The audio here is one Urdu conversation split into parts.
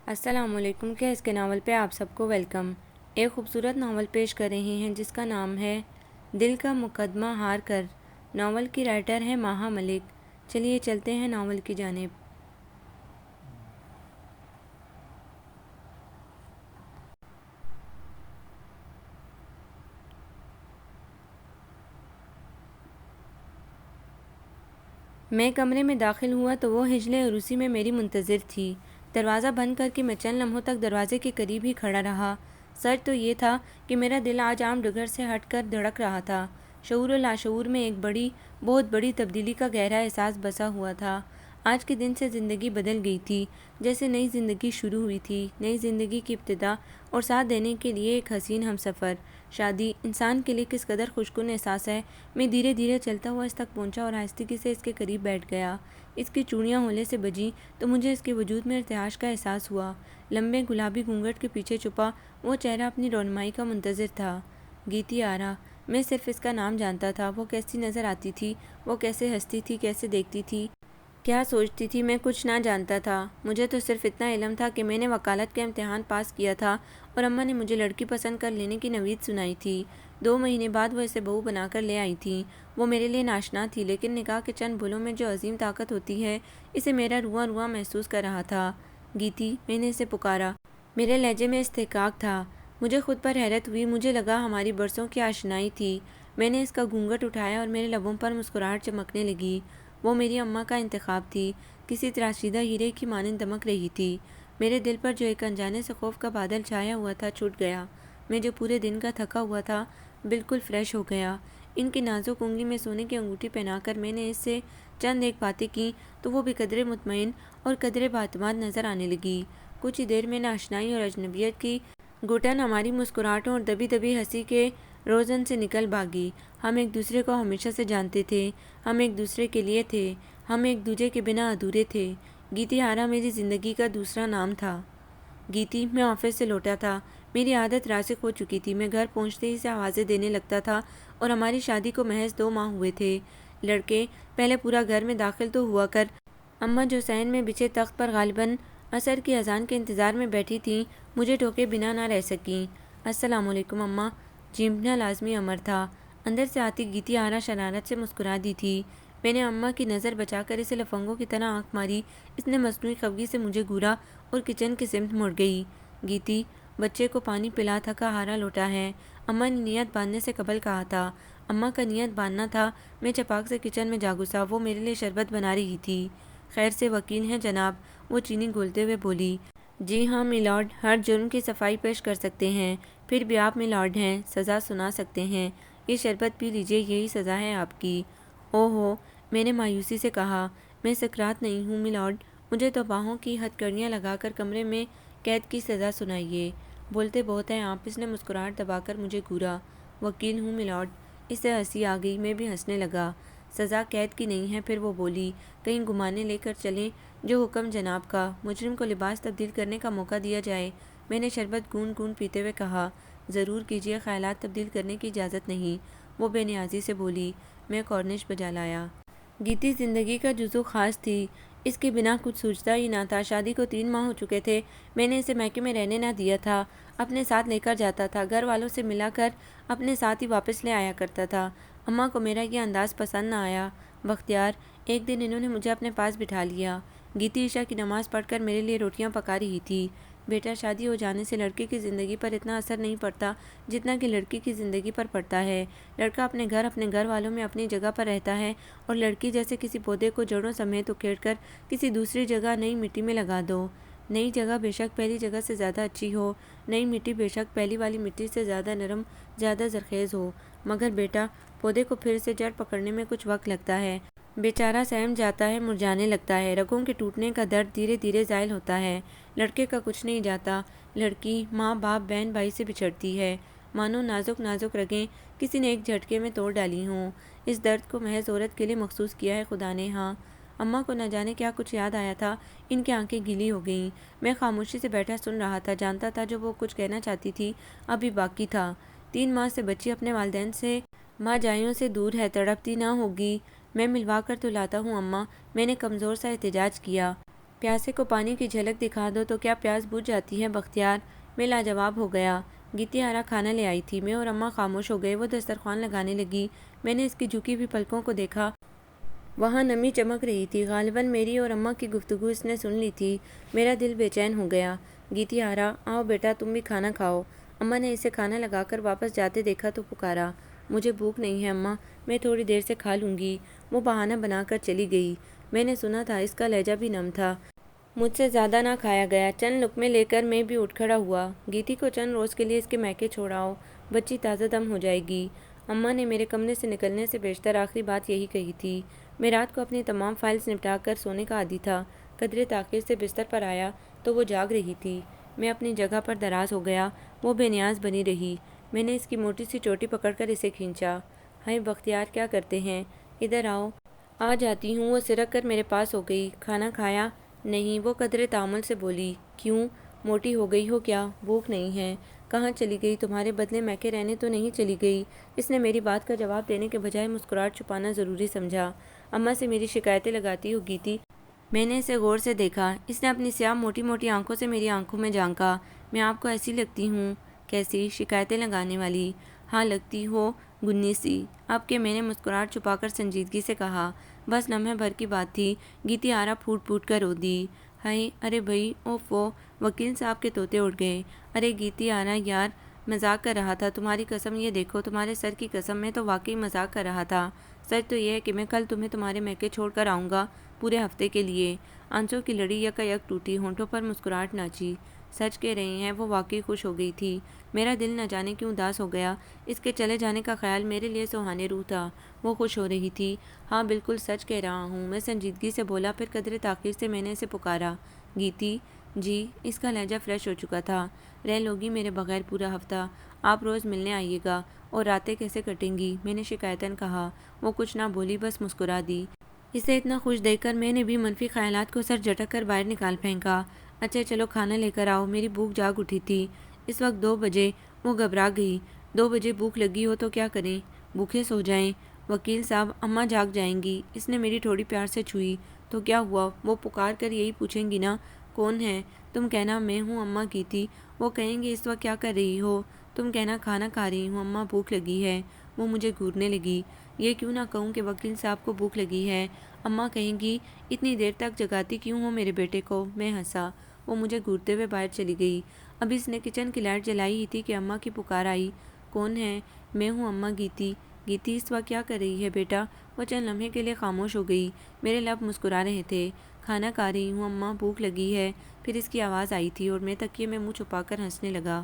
السلام علیکم کے اس کے ناول پہ آپ سب کو ویلکم۔ ایک خوبصورت ناول پیش کر رہے ہیں جس کا نام ہے دل کا مقدمہ ہار کر۔ ناول کی رائٹر ہے ماہا ملک۔ چلیے چلتے ہیں ناول کی جانب۔ میں کمرے میں داخل ہوا تو وہ ہجل عروسی میں میری منتظر تھی۔ دروازہ بند کر کے میں چند لمحوں تک دروازے کے قریب ہی کھڑا رہا۔ سچ تو یہ تھا کہ میرا دل آج عام ڈگر سے ہٹ کر دھڑک رہا تھا۔ شعور و لاشعور میں ایک بہت بڑی تبدیلی کا گہرا احساس بسا ہوا تھا۔ آج کے دن سے زندگی بدل گئی تھی، جیسے نئی زندگی شروع ہوئی تھی، نئی زندگی کی ابتدا اور ساتھ دینے کے لیے ایک حسین ہمسفر۔ شادی انسان کے لیے کس قدر خوشکن احساس ہے۔ میں دھیرے دھیرے چلتا ہوا اس تک پہنچا اور آہستگی سے اس کے قریب بیٹھ گیا۔ اس کی چوڑیاں ہولے سے بجیں تو مجھے اس کے وجود میں ارتعاش کا احساس ہوا۔ لمبے گلابی گھونگھٹ کے پیچھے چھپا وہ چہرہ اپنی رونمائی کا منتظر تھا۔ گیتی آرا، میں صرف اس کا نام جانتا تھا۔ وہ کیسی نظر آتی تھی، وہ کیسے ہنستی تھی، کیسے دیکھتی تھی، کیا سوچتی تھی، میں کچھ نہ جانتا تھا۔ مجھے تو صرف اتنا علم تھا کہ میں نے وکالت کا امتحان پاس کیا تھا اور اماں نے مجھے لڑکی پسند کر لینے کی نوید سنائی تھی۔ 2 مہینے بعد وہ اسے بہو بنا کر لے آئی تھیں۔ وہ میرے لیے ناشنا تھی، لیکن نکاح کے چند بولوں میں جو عظیم طاقت ہوتی ہے، اسے میرا رواں رواں محسوس کر رہا تھا۔ گیتی، میں نے اسے پکارا۔ میرے لہجے میں استحقاق تھا۔ مجھے خود پر حیرت ہوئی۔ مجھے لگا ہماری برسوں کی آشنائی تھی۔ میں نے اس کا گھونگھٹ اٹھایا اور میرے لبوں پر مسکراہٹ چمکنے لگی۔ وہ میری اماں کا انتخاب تھی، کسی تراشیدہ ہیرے کی مانند دمک رہی تھی۔ میرے دل پر جو ایک انجانے سے خوف کا بادل چھایا ہوا تھا چھوٹ گیا۔ میں جو پورے دن کا تھکا ہوا تھا بالکل فریش ہو گیا۔ ان کی نازک انگلی میں سونے کی انگوٹھی پہنا کر میں نے اس سے چند ایک باتیں کی تو وہ بھی قدرے مطمئن اور قدرے باعتماد نظر آنے لگی۔ کچھ ہی دیر میں ناشنائی اور اجنبیت کی گھٹن ہماری مسکراہٹوں اور دبی دبی ہنسی کے روزن سے نکل بھاگی۔ ہم ایک دوسرے کو ہمیشہ سے جانتے تھے، ہم ایک دوسرے کے لیے تھے، ہم ایک دوسرے کے بنا ادھورے تھے۔ گیتی آرا میری زندگی کا دوسرا نام تھا۔ گیتی، میں آفس سے لوٹا تھا۔ میری عادت راسخ ہو چکی تھی۔ میں گھر پہنچتے ہی سے آوازیں دینے لگتا تھا اور ہماری شادی کو محض 2 ماہ ہوئے تھے۔ لڑکے پہلے پورا گھر میں داخل تو ہوا کر اماں جو صحن میں بچھے تخت پر غالباً عصر کی اذان کے انتظار میں بیٹھی تھیں، مجھے ٹوکے بنا نہ رہ سکیں۔ السلام علیکم اماں۔ چیمٹنا لازمی امر تھا۔ اندر سے آتی گیتی آرا شرارت سے مسکرا دی تھی۔ میں نے اماں کی نظر بچا کر اسے لفنگوں کی طرح آنکھ ماری۔ اس نے مصنوعی خفگی سے مجھے گھورا اور کچن کی سمت مڑ گئی۔ گیتی، بچے کو پانی پلا تھکا ہارا لوٹا ہے۔ اماں نے نیت باندھنے سے قبل کہا تھا۔ اماں کا نیت باندھنا تھا۔ میں چپاک سے کچن میں جا گھسا۔ وہ میرے لیے شربت بنا رہی تھی۔ خیر سے وکیل ہیں جناب، وہ چینی گھولتے ہوئے بولی۔ جی ہاں میلارڈ، ہر جرم کی صفائی پیش کر سکتے ہیں۔ پھر بھی آپ میلارڈ ہیں، سزا سنا سکتے ہیں۔ یہ شربت پی لیجیے، یہی سزا ہے آپ کی۔ او ہو، میں نے مایوسی سے کہا۔ میں سکرات نہیں ہوں میلارڈ، مجھے تو باہوں کی ہتھکڑیاں لگا کر کمرے میں قید کی سزا سنائیے۔ بولتے بہت ہیں آپ، اس نے مسکراہٹ دبا کر مجھے گھورا۔ وکیل ہوں میلارڈ۔ اسے ہنسی آ گئی، میں بھی ہنسنے لگا۔ سزا قید کی نہیں ہے۔ پھر وہ بولی، کہیں گھمانے لے کر چلیں؟ جو حکم جناب کا۔ مجرم کو لباس تبدیل کرنے کا موقع دیا جائے۔ میں نے شربت گون گون پیتے ہوئے کہا۔ ضرور کیجیے، خیالات تبدیل کرنے کی اجازت نہیں، وہ بے نیازی سے بولی۔ میں کارنش بجا لایا۔ گیتی زندگی کا جزو خاص تھی، اس کے بنا کچھ سوچتا ہی نہ تھا۔ شادی کو 3 ماہ ہو چکے تھے۔ میں نے اسے میکے میں رہنے نہ دیا تھا، اپنے ساتھ لے کر جاتا تھا، گھر والوں سے ملا کر اپنے ساتھ ہی واپس لے آیا کرتا تھا۔ اماں کو میرا یہ انداز پسند نہ آیا۔ بختیار، ایک دن انہوں نے مجھے اپنے پاس بٹھا لیا۔ گیتی عشاء کی نماز پڑھ کر میرے لیے روٹیاں پکا رہی تھی۔ بیٹا، شادی ہو جانے سے لڑکے کی زندگی پر اتنا اثر نہیں پڑتا جتنا کہ لڑکی کی زندگی پر پڑتا ہے۔ لڑکا اپنے گھر والوں میں اپنی جگہ پر رہتا ہے اور لڑکی جیسے کسی پودے کو جڑوں سمیت اکھیڑ کر کسی دوسری جگہ نئی مٹی میں لگا دو۔ نئی جگہ بے شک پہلی جگہ سے زیادہ اچھی ہو، نئی مٹی بے شک پہلی والی مٹی سے زیادہ نرم، زیادہ زرخیز ہو، مگر بیٹا، پودے کو پھر سے جڑ پکڑنے میں کچھ وقت لگتا ہے۔ بیچارہ سہم جاتا ہے، مرجھانے لگتا ہے، رگوں کے ٹوٹنے کا درد دھیرے دھیرے زائل ہوتا ہے۔ لڑکے کا کچھ نہیں جاتا۔ لڑکی ماں باپ بہن بھائی سے بچھڑتی ہے، مانو نازک نازک رگیں کسی نے ایک جھٹکے میں توڑ ڈالی ہوں۔ اس درد کو محض عورت کے لیے مخصوص کیا ہے خدا نے۔ ہاں، اماں کو نہ جانے کیا کچھ یاد آیا تھا، ان کی آنکھیں گیلی ہو گئیں۔ میں خاموشی سے بیٹھا سن رہا تھا، جانتا تھا جو وہ کچھ کہنا چاہتی تھی ابھی باقی تھا۔ 3 ماہ سے بچی اپنے والدین سے، ماں جائیوں سے دور ہے، تڑپتی نہ ہوگی؟ میں ملوا کر تو لاتا ہوں اماں، میں نے کمزور سا احتجاج کیا۔ پیاسے کو پانی کی جھلک دکھا دو تو کیا پیاس بجھ جاتی ہے بختیار؟ میں لاجواب ہو گیا۔ گیتی آرا کھانا لے آئی تھی۔ میں اور اماں خاموش ہو گئے۔ وہ دسترخوان لگانے لگی۔ میں نے اس کی جھکی ہوئی پلکوں کو دیکھا، وہاں نمی چمک رہی تھی۔ غالباً میری اور اماں کی گفتگو اس نے سن لی تھی۔ میرا دل بے چین ہو گیا۔ گیتی آرا، آؤ بیٹا تم بھی کھانا کھاؤ۔ اماں نے اسے کھانا لگا کر واپس جاتے دیکھا تو پکارا، مجھے بھوک نہیں ہے اماں، میں تھوڑی دیر سے کھا لوں گی۔ وہ بہانہ بنا کر چلی گئی۔ میں نے سنا تھا اس کا لہجہ بھی نم تھا۔ مجھ سے زیادہ نہ کھایا گیا۔ چند لقمے لے کر میں بھی اٹھ کھڑا ہوا۔ گیتی کو چند روز کے لیے اس کے میکے چھوڑاؤ، بچی تازہ دم ہو جائے گی۔ اماں نے میرے کمرے سے نکلنے سے بیشتر آخری بات یہی کہی تھی۔ میں رات کو اپنی تمام فائلز نپٹا کر سونے کا عادی تھا۔ قدرے تاخیر سے بستر پر آیا تو وہ جاگ رہی تھی۔ میں اپنی جگہ پر دراز ہو گیا۔ وہ بے نیاز بنی رہی۔ میں نے اس کی موٹی سی چوٹی پکڑ کر اسے کھینچا۔ ہائے بختیار، کیا کرتے ہیں؟ ادھر آؤ۔ آ جاتی ہوں۔ وہ سرک کر میرے پاس ہو گئی۔ کھانا کھایا؟ نہیں، وہ قدرے تامل سے بولی۔ کیوں؟ موٹی ہو گئی ہو کیا؟ بھوک نہیں ہے؟ کہاں چلی گئی؟ تمہارے بدلے میکے رہنے تو نہیں چلی گئی؟ اس نے میری بات کا جواب دینے کے بجائے مسکراہٹ چھپانا ضروری سمجھا۔ اماں سے میری شکایتیں لگاتی ہو گیتی؟ میں نے اسے غور سے دیکھا۔ اس نے اپنی سیاہ موٹی موٹی آنکھوں سے میری آنکھوں میں جھانکا۔ میں آپ کو ایسی لگتی ہوں؟ کیسی؟ شکایتیں لگانے والی؟ ہاں لگتی ہو، گنی سی۔ اب کہ میں نے مسکراہٹ چھپا کر سنجیدگی سے کہا، بس لمحے بھر کی بات تھی۔ گیتی آرا پھوٹ پھوٹ کر رو دی۔ ہائے، ارے بھائی، اوفو، وکیل صاحب کے طوطے اڑ گئے۔ ارے گیتی آرا یار، مذاق کر رہا تھا، تمہاری قسم، یہ دیکھو، تمہارے سر کی قسم، میں تو واقعی مذاق کر رہا تھا۔ سچ تو یہ ہے کہ میں کل تمہیں تمہارے میکے چھوڑ کر آؤں گا، پورے ہفتے کے لیے۔ آنسوں کی لڑی یکا یک ٹوٹی، ہونٹوں پر مسکراہٹ ناچی۔ سچ کہہ رہے ہیں، وہ واقعی خوش ہو گئی تھی۔ میرا دل نہ جانے کیوں اداس ہو گیا۔ اس کے چلے جانے کا خیال میرے لیے سہانے روح تھا۔ وہ خوش ہو رہی تھی۔ ہاں بالکل سچ کہہ رہا ہوں، میں سنجیدگی سے بولا۔ پھر قدرے تاخیر سے میں نے اسے پکارا، گیتی جی۔ اس کا لہجہ فریش ہو چکا تھا۔ رہ لوگی میرے بغیر پورا ہفتہ؟ آپ روز ملنے آئیے گا، اور راتیں کیسے کٹیں گی؟ میں نے شکایتاً کہا۔ وہ کچھ نہ بولی، بس مسکرا دی۔ اسے اتنا خوش دیکھ کر میں نے بھی منفی خیالات کو سر جھٹک کر باہر نکال پھینکا۔ اچھا چلو کھانا لے کر آؤ، میری بھوک جاگ اٹھی تھی۔ اس وقت 2 بجے؟ وہ گھبرا گئی۔ 2 بجے بھوک لگی ہو تو کیا کریں؟ بھوکے سو جائیں۔ وکیل صاحب، اماں جاگ جائیں گی۔ اس نے میری ٹھوڑی پیار سے چھوئی۔ تو کیا ہوا؟ وہ پکار کر یہی پوچھیں گی نا، کون ہے؟ تم کہنا میں ہوں اماں گیتی۔ وہ کہیں گے اس وقت کیا کر رہی ہو؟ تم کہنا کھانا کھا رہی ہوں اماں، بھوک لگی ہے۔ وہ مجھے گھورنے لگی۔ یہ کیوں نہ کہوں کہ وکیل صاحب کو بھوک لگی ہے۔ اماں کہیں گی اتنی دیر تک جگاتی کیوں ہو میرے بیٹے کو؟ میں ہنسا۔ وہ مجھے گھورتے ہوئے باہر چلی گئی۔ اب اس نے کچن کی لائٹ جلائی ہی تھی کہ اماں کی پکار آئی، کون ہے؟ میں ہوں اماں گیتی۔ گیتی اس وقت کیا کر رہی ہے بیٹا؟ وہ چند لمحے کے لیے خاموش ہو گئی۔ میرے لب مسکرا رہے تھے۔ کھانا کھا رہی ہوں اماں، بھوک لگی ہے۔ پھر اس کی آواز آئی تھی اور میں تکیے میں منہ چھپا کر ہنسنے لگا۔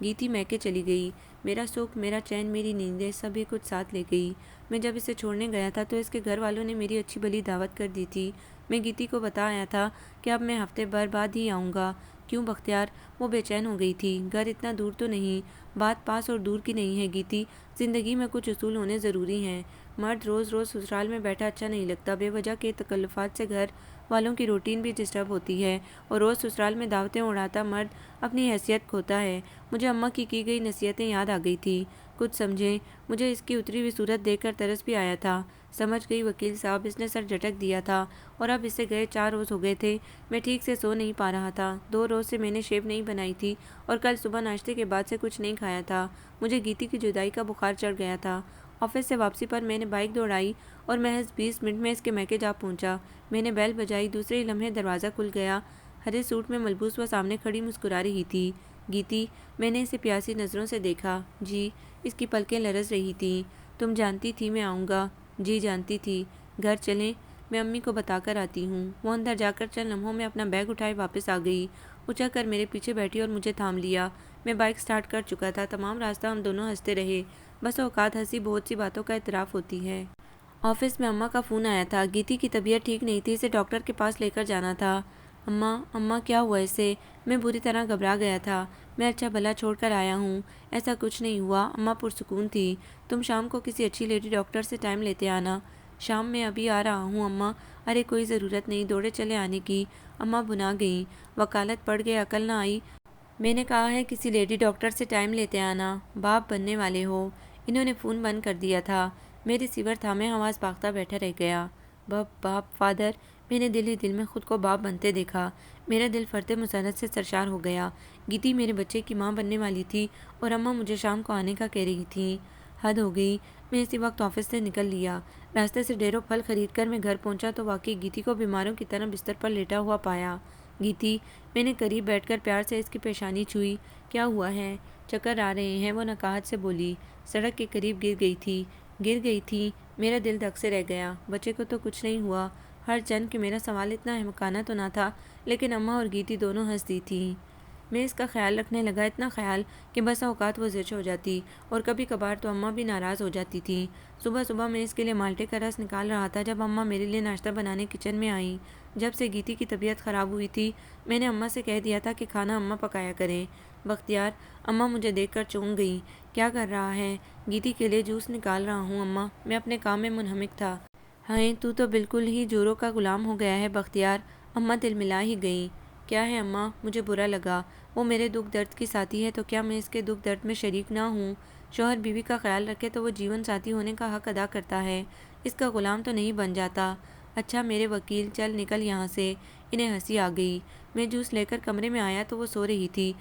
گیتی میکے چلی گئی۔ میرا سکھ، میرا چین، میری نیندیں، سبھی کچھ ساتھ لے گئی۔ میں جب اسے چھوڑنے گیا تھا تو اس کے گھر والوں نے میری اچھی بھلی دعوت کر دی تھی۔ میں گیتی کو بتا آیا تھا کہ اب میں ہفتے بھر بعد ہی آؤں گا۔ کیوں بختیار؟ وہ بے چین ہو گئی تھی۔ گھر اتنا دور تو نہیں؟ بات پاس اور دور کی نہیں ہے گیتی، زندگی میں کچھ اصول ہونے ضروری ہیں۔ مرد روز روز سسرال میں بیٹھا اچھا نہیں لگتا۔ بے وجہ کے تکلفات سے گھر والوں کی روٹین بھی ڈسٹرب ہوتی ہے، اور روز سسرال میں دعوتیں اڑاتا مرد اپنی حیثیت کھوتا ہے۔ مجھے اماں کی گئی نصیحتیں یاد آ گئی تھی۔ کچھ سمجھیں؟ مجھے اس کی اتری ہوئی صورت دیکھ کر ترس بھی آیا تھا۔ سمجھ گئی وکیل صاحب، اس نے سر جھٹک دیا تھا۔ اور اب اسے گئے 4 روز ہو گئے تھے، میں ٹھیک سے سو نہیں پا رہا تھا۔ 2 روز سے میں نے شیو نہیں بنائی تھی، اور کل صبح ناشتے کے بعد سے کچھ نہیں کھایا تھا۔ مجھے گیتی کی جدائی کا بخار چڑھ گیا تھا۔ آفس سے واپسی پر میں نے بائک دوڑائی اور محض 20 منٹ میں اس کے میکے جا پہنچا۔ میں نے بیل بجائی، دوسرے ہی لمحے دروازہ کھل گیا۔ ہرے سوٹ میں ملبوس وہ سامنے کھڑی مسکرا رہی تھی۔ گیتی؟ میں نے اسے پیاسی نظروں سے دیکھا۔ جی۔ اس کی پلکیں لرز رہی تھیں۔ تم جانتی تھی میں آؤں گا؟ جی جانتی تھی۔ گھر چلیں؟ میں امی کو بتا کر آتی ہوں۔ وہ اندر جا کر چند لمحوں میں اپنا بیگ اٹھائے واپس آ گئی۔ اچک کر میرے پیچھے بیٹھی اور مجھے تھام لیا۔ میں بائک سٹارٹ کر چکا تھا۔ تمام راستہ ہم دونوں ہنستے رہے۔ بس اوقات ہنسی بہت سی باتوں کا اعتراف ہوتی ہے۔ آفس میں اماں کا فون آیا تھا۔ گیتی کی طبیعت ٹھیک نہیں تھی، اسے ڈاکٹر کے پاس لے کر جانا تھا۔ اماں کیا ہوا اسے؟ میں بری طرح گھبرا گیا تھا۔ میں اچھا بھلا چھوڑ کر آیا ہوں، ایسا کچھ نہیں ہوا۔ اماں پرسکون تھی۔ تم شام کو کسی اچھی لیڈی ڈاکٹر سے ٹائم لیتے آنا۔ شام میں ابھی آ رہا ہوں اماں۔ ارے کوئی ضرورت نہیں، دوڑے چلے آنے کی۔ اماں بھنا گئیں۔ وکالت پڑھ گئے، عقل نہ آئی؟ میں نے کہا ہے کسی لیڈی ڈاکٹر سے ٹائم لیتے آنا، باپ بننے والے ہو۔ انہوں نے فون بند کر دیا تھا۔ میں ریسیور تھامے حواس باختہ بیٹھا رہ گیا۔ باپ فادر؟ میں نے دل ہی دل میں خود کو باپ بنتے دیکھا۔ میرا دل فرتے مسرت سے سرشار ہو گیا۔ گیتی میرے بچے کی ماں بننے والی تھی اور اماں مجھے شام کو آنے کا کہہ رہی تھیں۔ حد ہو گئی، میں اسی وقت آفس سے نکل لیا۔ راستے سے ڈھیروں پھل خرید کر میں گھر پہنچا تو واقعی گیتی کو بیماروں کی طرح بستر پر لیٹا ہوا پایا۔ گیتی، میں نے قریب بیٹھ کر پیار سے اس کی پیشانی چھوئی۔ کیا ہوا ہے؟ چکر آ رہے ہیں، وہ نکاہت سے بولی۔ سڑک کے قریب گر گئی تھی۔ میرا دل دھک سے رہ گیا۔ بچے کو تو کچھ نہیں ہوا۔ ہر چند کہ میرا سوال اتنا احمقانہ تو نہ تھا، لیکن اماں اور گیتی دونوں ہنس دی تھیں۔ میں اس کا خیال رکھنے لگا، اتنا خیال کہ بس اوقات وہ زچ ہو جاتی، اور کبھی کبھار تو اماں بھی ناراض ہو جاتی تھیں۔ صبح صبح میں اس کے لیے مالٹے کا رس نکال رہا تھا جب اماں میرے لیے ناشتہ بنانے کچن میں آئیں۔ جب سے گیتی کی طبیعت خراب ہوئی تھی، میں نے اماں سے کہہ دیا تھا کہ کھانا اماں پکایا کریں۔ بختیار، اماں مجھے دیکھ کر چونک گئی۔ کیا کر رہا ہے؟ گیتی کے لیے جوس نکال رہا ہوں اماں، میں اپنے کام میں منہمک تھا۔ ہائے، تو بالکل ہی جوروں کا غلام ہو گیا ہے بختیار، اماں دل ملا ہی گئیں۔ کیا ہے اماں؟ مجھے برا لگا۔ وہ میرے دکھ درد کی ساتھی ہے تو کیا میں اس کے دکھ درد میں شریک نہ ہوں؟ شوہر بیوی کا خیال رکھے تو وہ جیون ساتھی ہونے کا حق ادا کرتا ہے، اس کا غلام تو نہیں بن جاتا۔ اچھا میرے وکیل، چل نکل یہاں سے۔ انہیں ہنسی آ گئی۔ میں جوس لے کر کمرے میں آیا تو وہ سو رہی تھی۔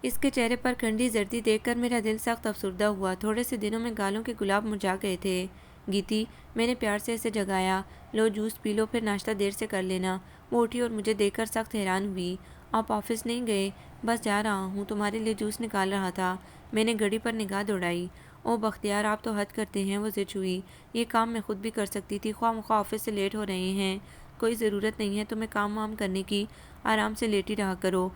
اس کے چہرے پر ٹھنڈی زردی دیکھ کر میرا دل سخت افسردہ ہوا۔ تھوڑے سے دنوں میں گالوں کے گلاب مرجھا گئے تھے۔ گیتی، میں نے پیار سے اسے جگایا۔ لو جوس پی لو، پھر ناشتہ دیر سے کر لینا۔ وہ اٹھی اور مجھے دیکھ کر سخت حیران ہوئی۔ آپ آفس نہیں گئے؟ بس جا رہا ہوں، تمہارے لیے جوس نکال رہا تھا۔ میں نے گھڑی پر نگاہ دوڑائی۔ او بختیار، آپ تو حد کرتے ہیں، وہ زچ ہوئی۔ یہ کام میں خود بھی کر سکتی تھی، خواہ مخواہ آفس سے لیٹ ہو رہے ہیں۔ کوئی ضرورت نہیں ہے تمہیں کام وام کرنے کی، آرام سے لیٹی رہا کرو۔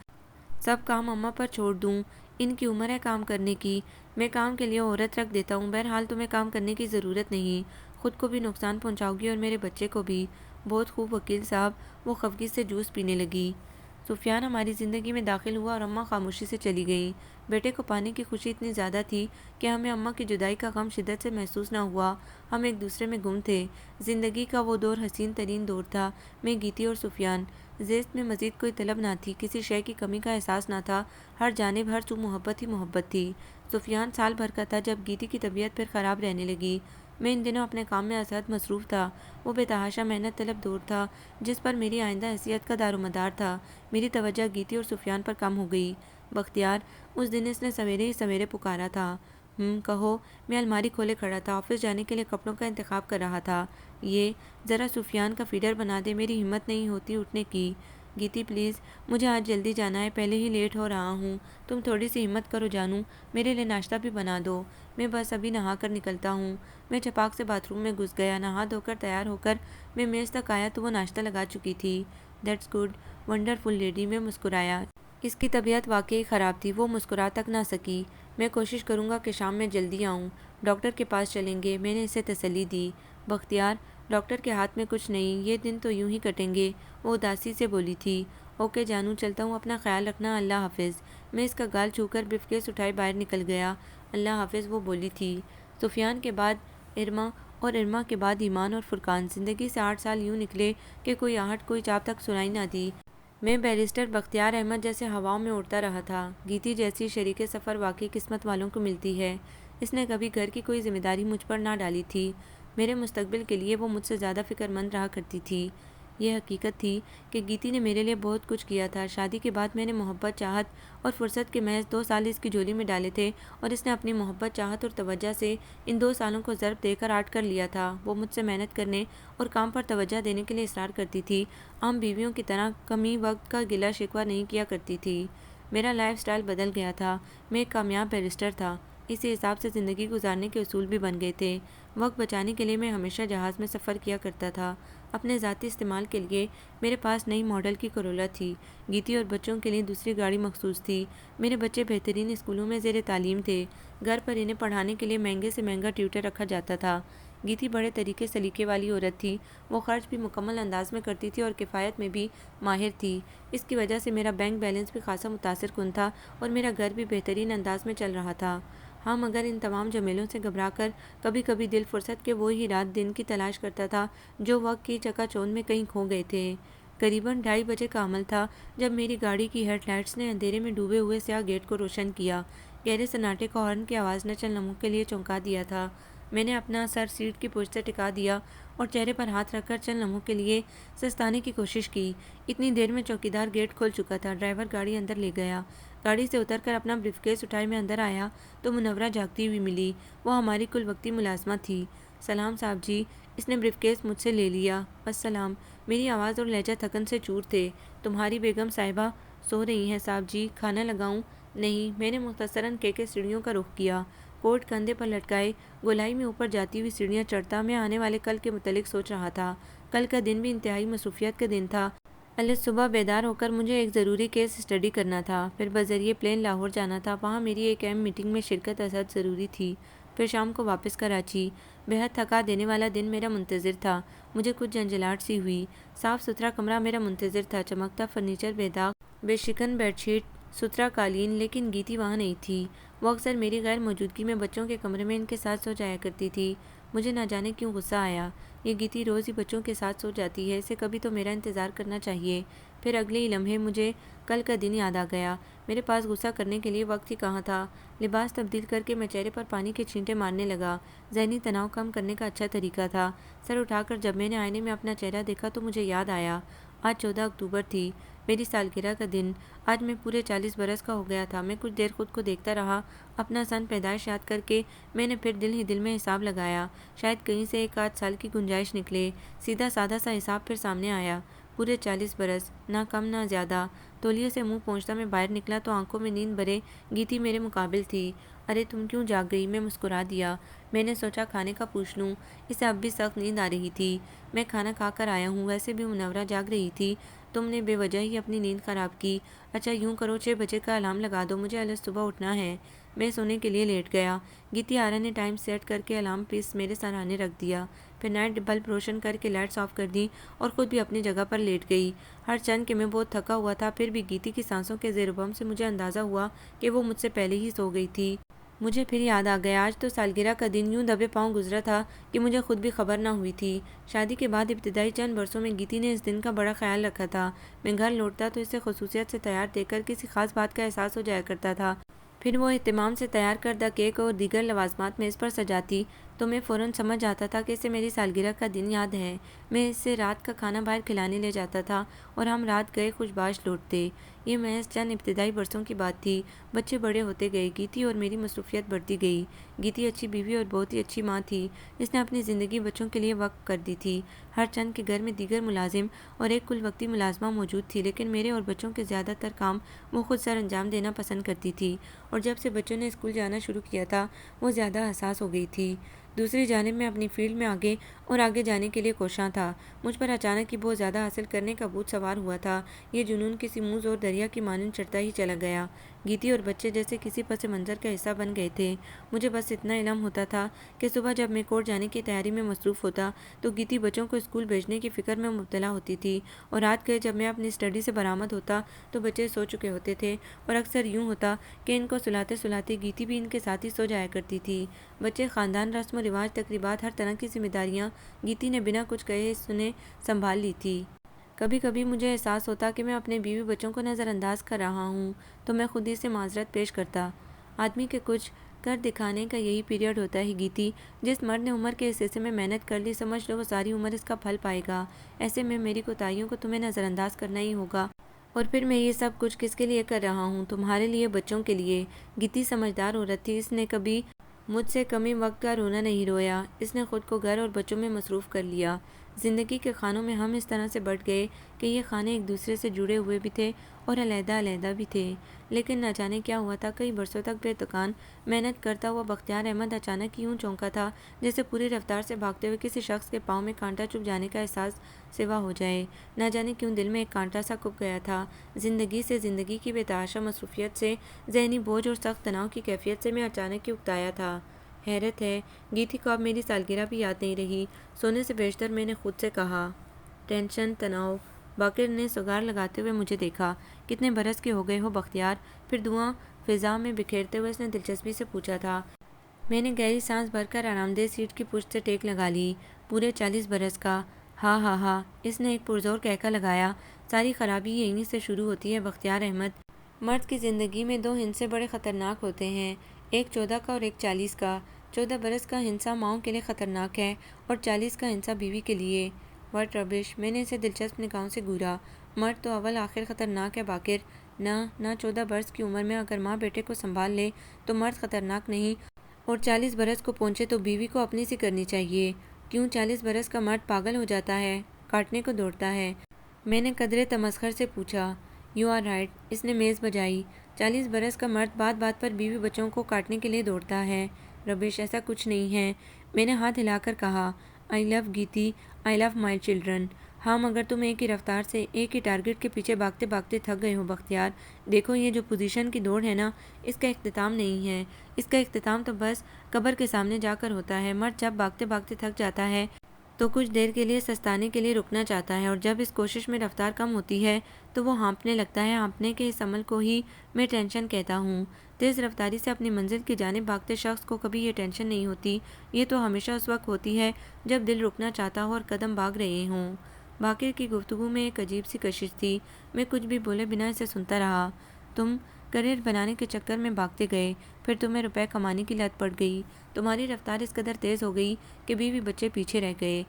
سب کام اماں پر چھوڑ دوں؟ ان کی عمر ہے کام کرنے کی، میں کام کے لیے عورت رکھ دیتا ہوں۔ بہرحال تمہیں کام کرنے کی ضرورت نہیں، خود کو بھی نقصان پہنچاؤ گی اور میرے بچے کو بھی۔ بہت خوب وکیل صاحب۔ وہ خفگی سے جوس پینے لگی۔ سفیان ہماری زندگی میں داخل ہوا اور اماں خاموشی سے چلی گئیں۔ بیٹے کو پانے کی خوشی اتنی زیادہ تھی کہ ہمیں اماں کی جدائی کا غم شدت سے محسوس نہ ہوا۔ ہم ایک دوسرے میں گم تھے۔ زندگی کا وہ دور حسین ترین دور تھا۔ میں، گیتی اور سفیان۔ زیست میں مزید کوئی طلب نہ تھی، کسی شے کی کمی کا احساس نہ تھا، ہر جانب ہر سو محبت ہی محبت تھی۔ سفیان سال بھر کا تھا جب گیتی کی طبیعت پھر خراب رہنے لگی۔ میں ان دنوں اپنے کام میں ازحد مصروف تھا۔ وہ بے تحاشا محنت طلب دور تھا جس پر میری آئندہ حیثیت کا دار و مدار تھا۔ میری توجہ گیتی اور سفیان پر کم ہو گئی۔ بختیار، اس دن اس نے سویرے ہی سویرے پکارا تھا۔ کہو۔ میں الماری کھولے کھڑا تھا، آفس جانے کے لیے کپڑوں کا انتخاب کر رہا تھا۔ یہ ذرا سفیان کا فیڈر بنا دے، میری ہمت نہیں ہوتی اٹھنے کی۔ گیتی پلیز، مجھے آج جلدی جانا ہے، پہلے ہی لیٹ ہو رہا ہوں، تم تھوڑی سی ہمت کرو جانو، میرے لیے ناشتہ بھی بنا دو۔ میں بس ابھی نہا کر نکلتا ہوں۔ میں چھپاک سے باتھ روم میں گھس گیا۔ نہا دھو کر تیار ہو کر میں میز تک آیا تو وہ ناشتہ لگا چکی تھی۔ دیٹس گڈ، ونڈرفل لیڈی، میں مسکرایا۔ اس کی طبیعت واقعی خراب تھی، وہ مسکرا تک نہ سکی۔ میں کوشش کروں گا کہ شام میں جلدی آؤں، ڈاکٹر کے پاس چلیں گے، میں نے اسے تسلی دی۔ بختیار، ڈاکٹر کے ہاتھ میں کچھ نہیں، یہ دن تو یوں ہی کٹیں گے، وہ اداسی سے بولی تھی۔ اوکے جانو، چلتا ہوں، اپنا خیال رکھنا، اللہ حافظ۔ میں اس کا گال چھو کر بریف کیس اٹھائے باہر نکل گیا۔ اللہ حافظ، وہ بولی تھی۔ سفیان کے بعد ارما اور ارما کے بعد ایمان اور فرقان۔ زندگی سے 8 سال یوں نکلے کہ کوئی آہٹ کوئی چاپ تک سنائی نہ دی۔ میں بیرسٹر بختیار احمد جیسے ہواؤں میں اڑتا رہا تھا۔ گیتی جیسی شریک سفر واقعی قسمت والوں کو ملتی ہے۔ اس نے کبھی گھر کی کوئی ذمہ داری مجھ پر نہ ڈالی تھی۔ میرے مستقبل کے لیے وہ مجھ سے زیادہ فکر مند رہا کرتی تھی۔ یہ حقیقت تھی کہ گیتی نے میرے لیے بہت کچھ کیا تھا۔ شادی کے بعد میں نے محبت، چاہت اور فرصت کے محض 2 سال اس کی جھولی میں ڈالے تھے اور اس نے اپنی محبت، چاہت اور توجہ سے ان 2 سالوں کو ضرب دے کر آٹ کر لیا تھا۔ وہ مجھ سے محنت کرنے اور کام پر توجہ دینے کے لیے اصرار کرتی تھی، عام بیویوں کی طرح کمی وقت کا گلہ شکوہ نہیں کیا کرتی تھی۔ میرا لائف سٹائل بدل گیا تھا۔ میں ایک کامیاب بیرسٹر تھا، اسی حساب سے زندگی گزارنے کے اصول بھی بن گئے تھے۔ وقت بچانے کے لیے میں ہمیشہ جہاز میں سفر کیا کرتا تھا۔ اپنے ذاتی استعمال کے لیے میرے پاس نئی ماڈل کی کرولا تھی۔ گیتی اور بچوں کے لیے دوسری گاڑی مخصوص تھی۔ میرے بچے بہترین اسکولوں میں زیر تعلیم تھے۔ گھر پر انہیں پڑھانے کے لیے مہنگے سے مہنگا ٹیوٹر رکھا جاتا تھا۔ گیتی بڑے طریقے سلیقے والی عورت تھی۔ وہ خرچ بھی مکمل انداز میں کرتی تھی اور کفایت میں بھی ماہر تھی۔ اس کی وجہ سے میرا بینک بیلنس بھی خاصا متاثر کن تھا اور میرا گھر بھی بہترین انداز میں چل رہا تھا۔ ہاں، مگر ان تمام جمیلوں سے گھبرا کر کبھی کبھی دل فرصت کے وہی رات دن کی تلاش کرتا تھا جو وقت کی چکا چوند میں کہیں کھو گئے تھے۔ قریباً 2:30 بجے کا عمل تھا جب میری گاڑی کی ہیڈ لائٹس نے اندھیرے میں ڈوبے ہوئے سیاہ گیٹ کو روشن کیا۔ گہرے سناٹے کو ہارن کی آواز نے چند لمحوں کے لیے چونکا دیا تھا۔ میں نے اپنا سر سیٹ کی پشت سے ٹکا دیا اور چہرے پر ہاتھ رکھ کر چند لمحوں کے لیے سستانے کی کوشش کی۔ اتنی دیر میں چوکیدار گیٹ کھول چکا تھا۔ ڈرائیور گاڑی اندر لے گیا۔ گاڑی سے اتر کر اپنا بریف کیس اٹھائے میں اندر آیا تو منورہ جاگتی ہوئی ملی۔ وہ ہماری کل وقتی ملازمہ تھی۔ سلام صاحب جی۔ اس نے بریف کیس مجھ سے لے لیا۔ السلام۔ میری آواز اور لہجہ تھکن سے چور تھے۔ تمہاری بیگم صاحبہ سو رہی ہیں صاحب جی، کھانا لگاؤں؟ نہیں۔ میں نے مختصراً کے سیڑھیوں کا رخ کیا۔ کوٹ کندھے پر لٹکائے گولائی میں اوپر جاتی ہوئی سیڑھیاں چڑھتا میں آنے والے کل کے متعلق سوچ رہا تھا۔ کل کا دن بھی انتہائی مصروفیات کا دن تھا۔ صبح بیدار ہو کر مجھے ایک ضروری کیس اسٹڈی کرنا تھا، پھر بذریعہ پلین لاہور جانا تھا، وہاں میری ایک اہم میٹنگ میں شرکت ازحد ضروری تھی، پھر شام کو واپس کراچی۔ بےحد تھکا دینے والا دن میرا منتظر تھا۔ مجھے کچھ جھنجھلاہٹ سی ہوئی۔ صاف ستھرا کمرہ میرا منتظر تھا، چمکتا فرنیچر، بے داغ بے شکن بیڈ شیٹ، ستھرا قالین، لیکن گیتی وہاں نہیں تھی۔ وہ اکثر میری غیر موجودگی میں بچوں کے کمرے میں ان کے ساتھ سو جایا کرتی تھی۔ مجھے نہ جانے کیوں غصہ آیا۔ یہ گیتی روز ہی بچوں کے ساتھ سو جاتی ہے، اسے کبھی تو میرا انتظار کرنا چاہیے۔ پھر اگلے ہی لمحے مجھے کل کا دن یاد آ گیا۔ میرے پاس غصہ کرنے کے لیے وقت ہی کہاں تھا۔ لباس تبدیل کر کے میں چہرے پر پانی کے چھینٹے مارنے لگا۔ ذہنی تناؤ کم کرنے کا اچھا طریقہ تھا۔ سر اٹھا کر جب میں نے آئینے میں اپنا چہرہ دیکھا تو مجھے یاد آیا، آج 14 اکتوبر تھی، میری سالگرہ کا دن۔ آج میں پورے 40 برس کا ہو گیا تھا۔ میں کچھ دیر خود کو دیکھتا رہا، اپنا سن پیدائش یاد کر کے میں نے پھر دل ہی دل میں حساب لگایا، شاید کہیں سے ایک آدھ سال کی گنجائش نکلے۔ سیدھا سادہ سا حساب پھر سامنے آیا، پورے 40 برس، نہ کم نہ زیادہ۔ تولیے سے منہ پوچھتا میں باہر نکلا تو آنکھوں میں نیند بھرے گیتی میرے مقابل تھی۔ ارے تم کیوں جاگ گئی؟ میں مسکرا دیا۔ میں نے سوچا کھانے کا پوچھ لوں، اسے اب بھی سخت نیند آ رہی تھی۔ میں کھانا کھا کر آیا ہوں، ویسے بھی منورہ جاگ رہی تھی، تم نے بے وجہ ہی اپنی نیند خراب کی۔ اچھا یوں کرو 6 بجے کا الارم لگا دو، مجھے الگ صبح اٹھنا ہے۔ میں سونے کے لیے لیٹ گیا۔ گیتی آرا نے ٹائم سیٹ کر کے الارم پیس میرے سرہانے رکھ دیا، پھر نائٹ بلب روشن کر کے لائٹس آف کر دی اور خود بھی اپنی جگہ پر لیٹ گئی۔ ہر چند کہ میں بہت تھکا ہوا تھا، پھر بھی گیتی کی سانسوں کے زیر و بم سے مجھے اندازہ ہوا کہ وہ مجھ سے پہلے ہی سو گئی تھی۔ مجھے پھر یاد آ گیا، آج تو سالگرہ کا دن یوں دبے پاؤں گزرا تھا کہ مجھے خود بھی خبر نہ ہوئی تھی۔ شادی کے بعد ابتدائی چند برسوں میں گیتی نے اس دن کا بڑا خیال رکھا تھا۔ میں گھر لوٹتا تو اسے خصوصیت سے تیار دیکھ کر کسی خاص بات کا احساس ہو جایا کرتا تھا۔ پھر وہ اہتمام سے تیار کردہ کیک اور دیگر لوازمات میز پر سجاتی تو میں فوراً سمجھ جاتا تھا کہ اسے میری سالگرہ کا دن یاد ہے۔ میں اسے رات کا کھانا باہر کھلانے لے جاتا تھا اور ہم رات گئے خوش باش لوٹتے۔ یہ محض چند ابتدائی برسوں کی بات تھی۔ بچے بڑے ہوتے گئے، گیتی اور میری مصروفیت بڑھتی گئی۔ گیتی اچھی بیوی اور بہت ہی اچھی ماں تھی۔ اس نے اپنی زندگی بچوں کے لیے وقف کر دی تھی۔ ہر چند کے گھر میں دیگر ملازم اور ایک کل وقتی ملازمہ موجود تھی، لیکن میرے اور بچوں کے زیادہ تر کام وہ خود سر انجام دینا پسند کرتی تھی، اور جب سے بچوں نے اسکول جانا شروع کیا تھا وہ زیادہ حساس ہو گئی تھی۔ دوسری جانب میں اپنی فیلڈ میں آگے اور آگے جانے کے لیے کوشاں تھا۔ مجھ پر اچانک ہی بہت زیادہ حاصل کرنے کا بھوت سوار ہوا تھا۔ یہ جنون کسی موج اور دریا کی مانند چڑھتا ہی چلا گیا۔ گیتی اور بچے جیسے کسی پس منظر کا حصہ بن گئے تھے۔ مجھے بس اتنا علم ہوتا تھا کہ صبح جب میں کوٹ جانے کی تیاری میں مصروف ہوتا تو گیتی بچوں کو اسکول بھیجنے کی فکر میں مبتلا ہوتی تھی، اور رات گئے جب میں اپنی اسٹڈی سے برآمد ہوتا تو بچے سو چکے ہوتے تھے، اور اکثر یوں ہوتا کہ ان کو سلاتے سلاتے گیتی بھی ان کے ساتھ ہی سو جایا کرتی تھی۔ بچے، خاندان، رسم و رواج، تقریبات، ہر طرح کی ذمہ داریاں گیتی نے بنا کچھ کہے سنے سنبھال لی تھی۔ کبھی کبھی مجھے احساس ہوتا کہ میں اپنے بیوی بچوں کو نظر انداز کر رہا ہوں تو میں خود ہی سے معذرت پیش کرتا۔ آدمی کے کچھ کر دکھانے کا یہی پیریڈ ہوتا ہے گیتی۔ جس مرد نے عمر کے اس حصے میں محنت کر لی، سمجھ لو وہ ساری عمر اس کا پھل پائے گا۔ ایسے میں میری کوتاہیوں کو تمہیں نظر انداز کرنا ہی ہوگا۔ اور پھر میں یہ سب کچھ کس کے لیے کر رہا ہوں؟ تمہارے لیے، بچوں کے لیے۔ گیتی سمجھدار عورت تھی، اس نے کبھی مجھ سے کمی وقت کا رونا نہیں رویا۔ اس نے خود کو گھر اور بچوں میں مصروف کر لیا۔ زندگی کے خانوں میں ہم اس طرح سے بٹ گئے کہ یہ خانے ایک دوسرے سے جڑے ہوئے بھی تھے اور علیحدہ علیحدہ بھی تھے۔ لیکن نہ جانے کیا ہوا تھا، کئی برسوں تک بے تکان محنت کرتا ہوا بختیار احمد اچانک یوں چونکا تھا جیسے پوری رفتار سے بھاگتے ہوئے کسی شخص کے پاؤں میں کانٹا چبھ جانے کا احساس سوا ہو جائے۔ نہ جانے کیوں دل میں ایک کانٹا سا کھپ گیا تھا۔ زندگی سے، زندگی کی بے تحاشا مصروفیت سے، ذہنی بوجھ اور سخت تناؤ کی کیفیت سے میں اچانک ہی اکتایا تھا۔ حیرت ہے، گیتی کو اب میری سالگرہ بھی یاد نہیں رہی۔ سونے سے بیشتر میں نے خود سے کہا۔ ٹینشن، تناؤ۔ باقر نے سگار لگاتے ہوئے مجھے دیکھا۔ کتنے برس کے ہو گئے ہو بختیار؟ پھر دھواں فضا میں بکھیرتے ہوئے اس نے دلچسپی سے پوچھا تھا۔ میں نے گہری سانس بھر کر آرام دہ سیٹ کی پشت سے ٹیک لگا لی۔ پورے 40 برس کا۔ ہاں ہاں ہاں، اس نے ایک پرزور کہکا لگایا۔ ساری خرابی یہیں سے شروع ہوتی ہے بختیار احمد۔ مرد کی زندگی میں 2 ہندسے بڑے خطرناک ہوتے ہیں، ایک 14 کا اور ایک 40 کا۔ 14 برس کا ہنسا ماؤں کے لیے خطرناک ہے اور 40 کا ہنسا بیوی کے لیے۔ واٹ ربش، میں نے اسے دلچسپ نگاہوں سے گھورا۔ مرد تو اول آخر خطرناک ہے باقر، نہ 14 برس کی عمر میں اگر ماں بیٹے کو سنبھال لے تو مرد خطرناک نہیں، اور 40 برس کو پہنچے تو بیوی کو اپنی سی کرنی چاہیے۔ کیوں 40 برس کا مرد پاگل ہو جاتا ہے، کاٹنے کو دوڑتا ہے؟ میں نے قدرے تمسخر سے پوچھا۔ یو آر رائٹ، اس نے میز بجائی۔ 40 برس کا مرد بات بات پر بیوی بچوں کو کاٹنے کے لیے دوڑتا ہے۔ ربش، ایسا کچھ نہیں ہے، میں نے ہاتھ ہلا کر کہا۔ آئی لو گیتی، آئی لو مائی چلڈرن۔ ہاں مگر تم ایک ہی رفتار سے ایک ہی ٹارگٹ کے پیچھے بھاگتے بھاگتے تھک گئے ہو بختیار۔ دیکھو یہ جو پوزیشن کی دوڑ ہے نا، اس کا اختتام نہیں ہے، اس کا اختتام تو بس قبر کے سامنے جا کر ہوتا ہے۔ مرد جب بھاگتے بھاگتے تھک جاتا ہے تو کچھ دیر کے لیے سستانے کے لیے رکنا چاہتا ہے، اور جب اس کوشش میں رفتار کم ہوتی ہے تو وہ ہانپنے لگتا ہے۔ ہانپنے کے اس عمل کو ہی میں ٹینشن کہتا ہوں۔ تیز رفتاری سے اپنی منزل کی جانب بھاگتے شخص کو کبھی یہ ٹینشن نہیں ہوتی، یہ تو ہمیشہ اس وقت ہوتی ہے جب دل رکنا چاہتا ہو اور قدم بھاگ رہے ہوں۔ باقر کی گفتگو میں ایک عجیب سی کشش تھی۔ میں کچھ بھی بولے بنا اسے سنتا رہا۔ تم کریئر بنانے کے چکر میں بھاگتے گئے، پھر تمہیں روپے کمانے کی لت پڑ گئی، تمہاری رفتار اس قدر تیز ہو گئی کہ بیوی بچے پیچھے رہ گئے،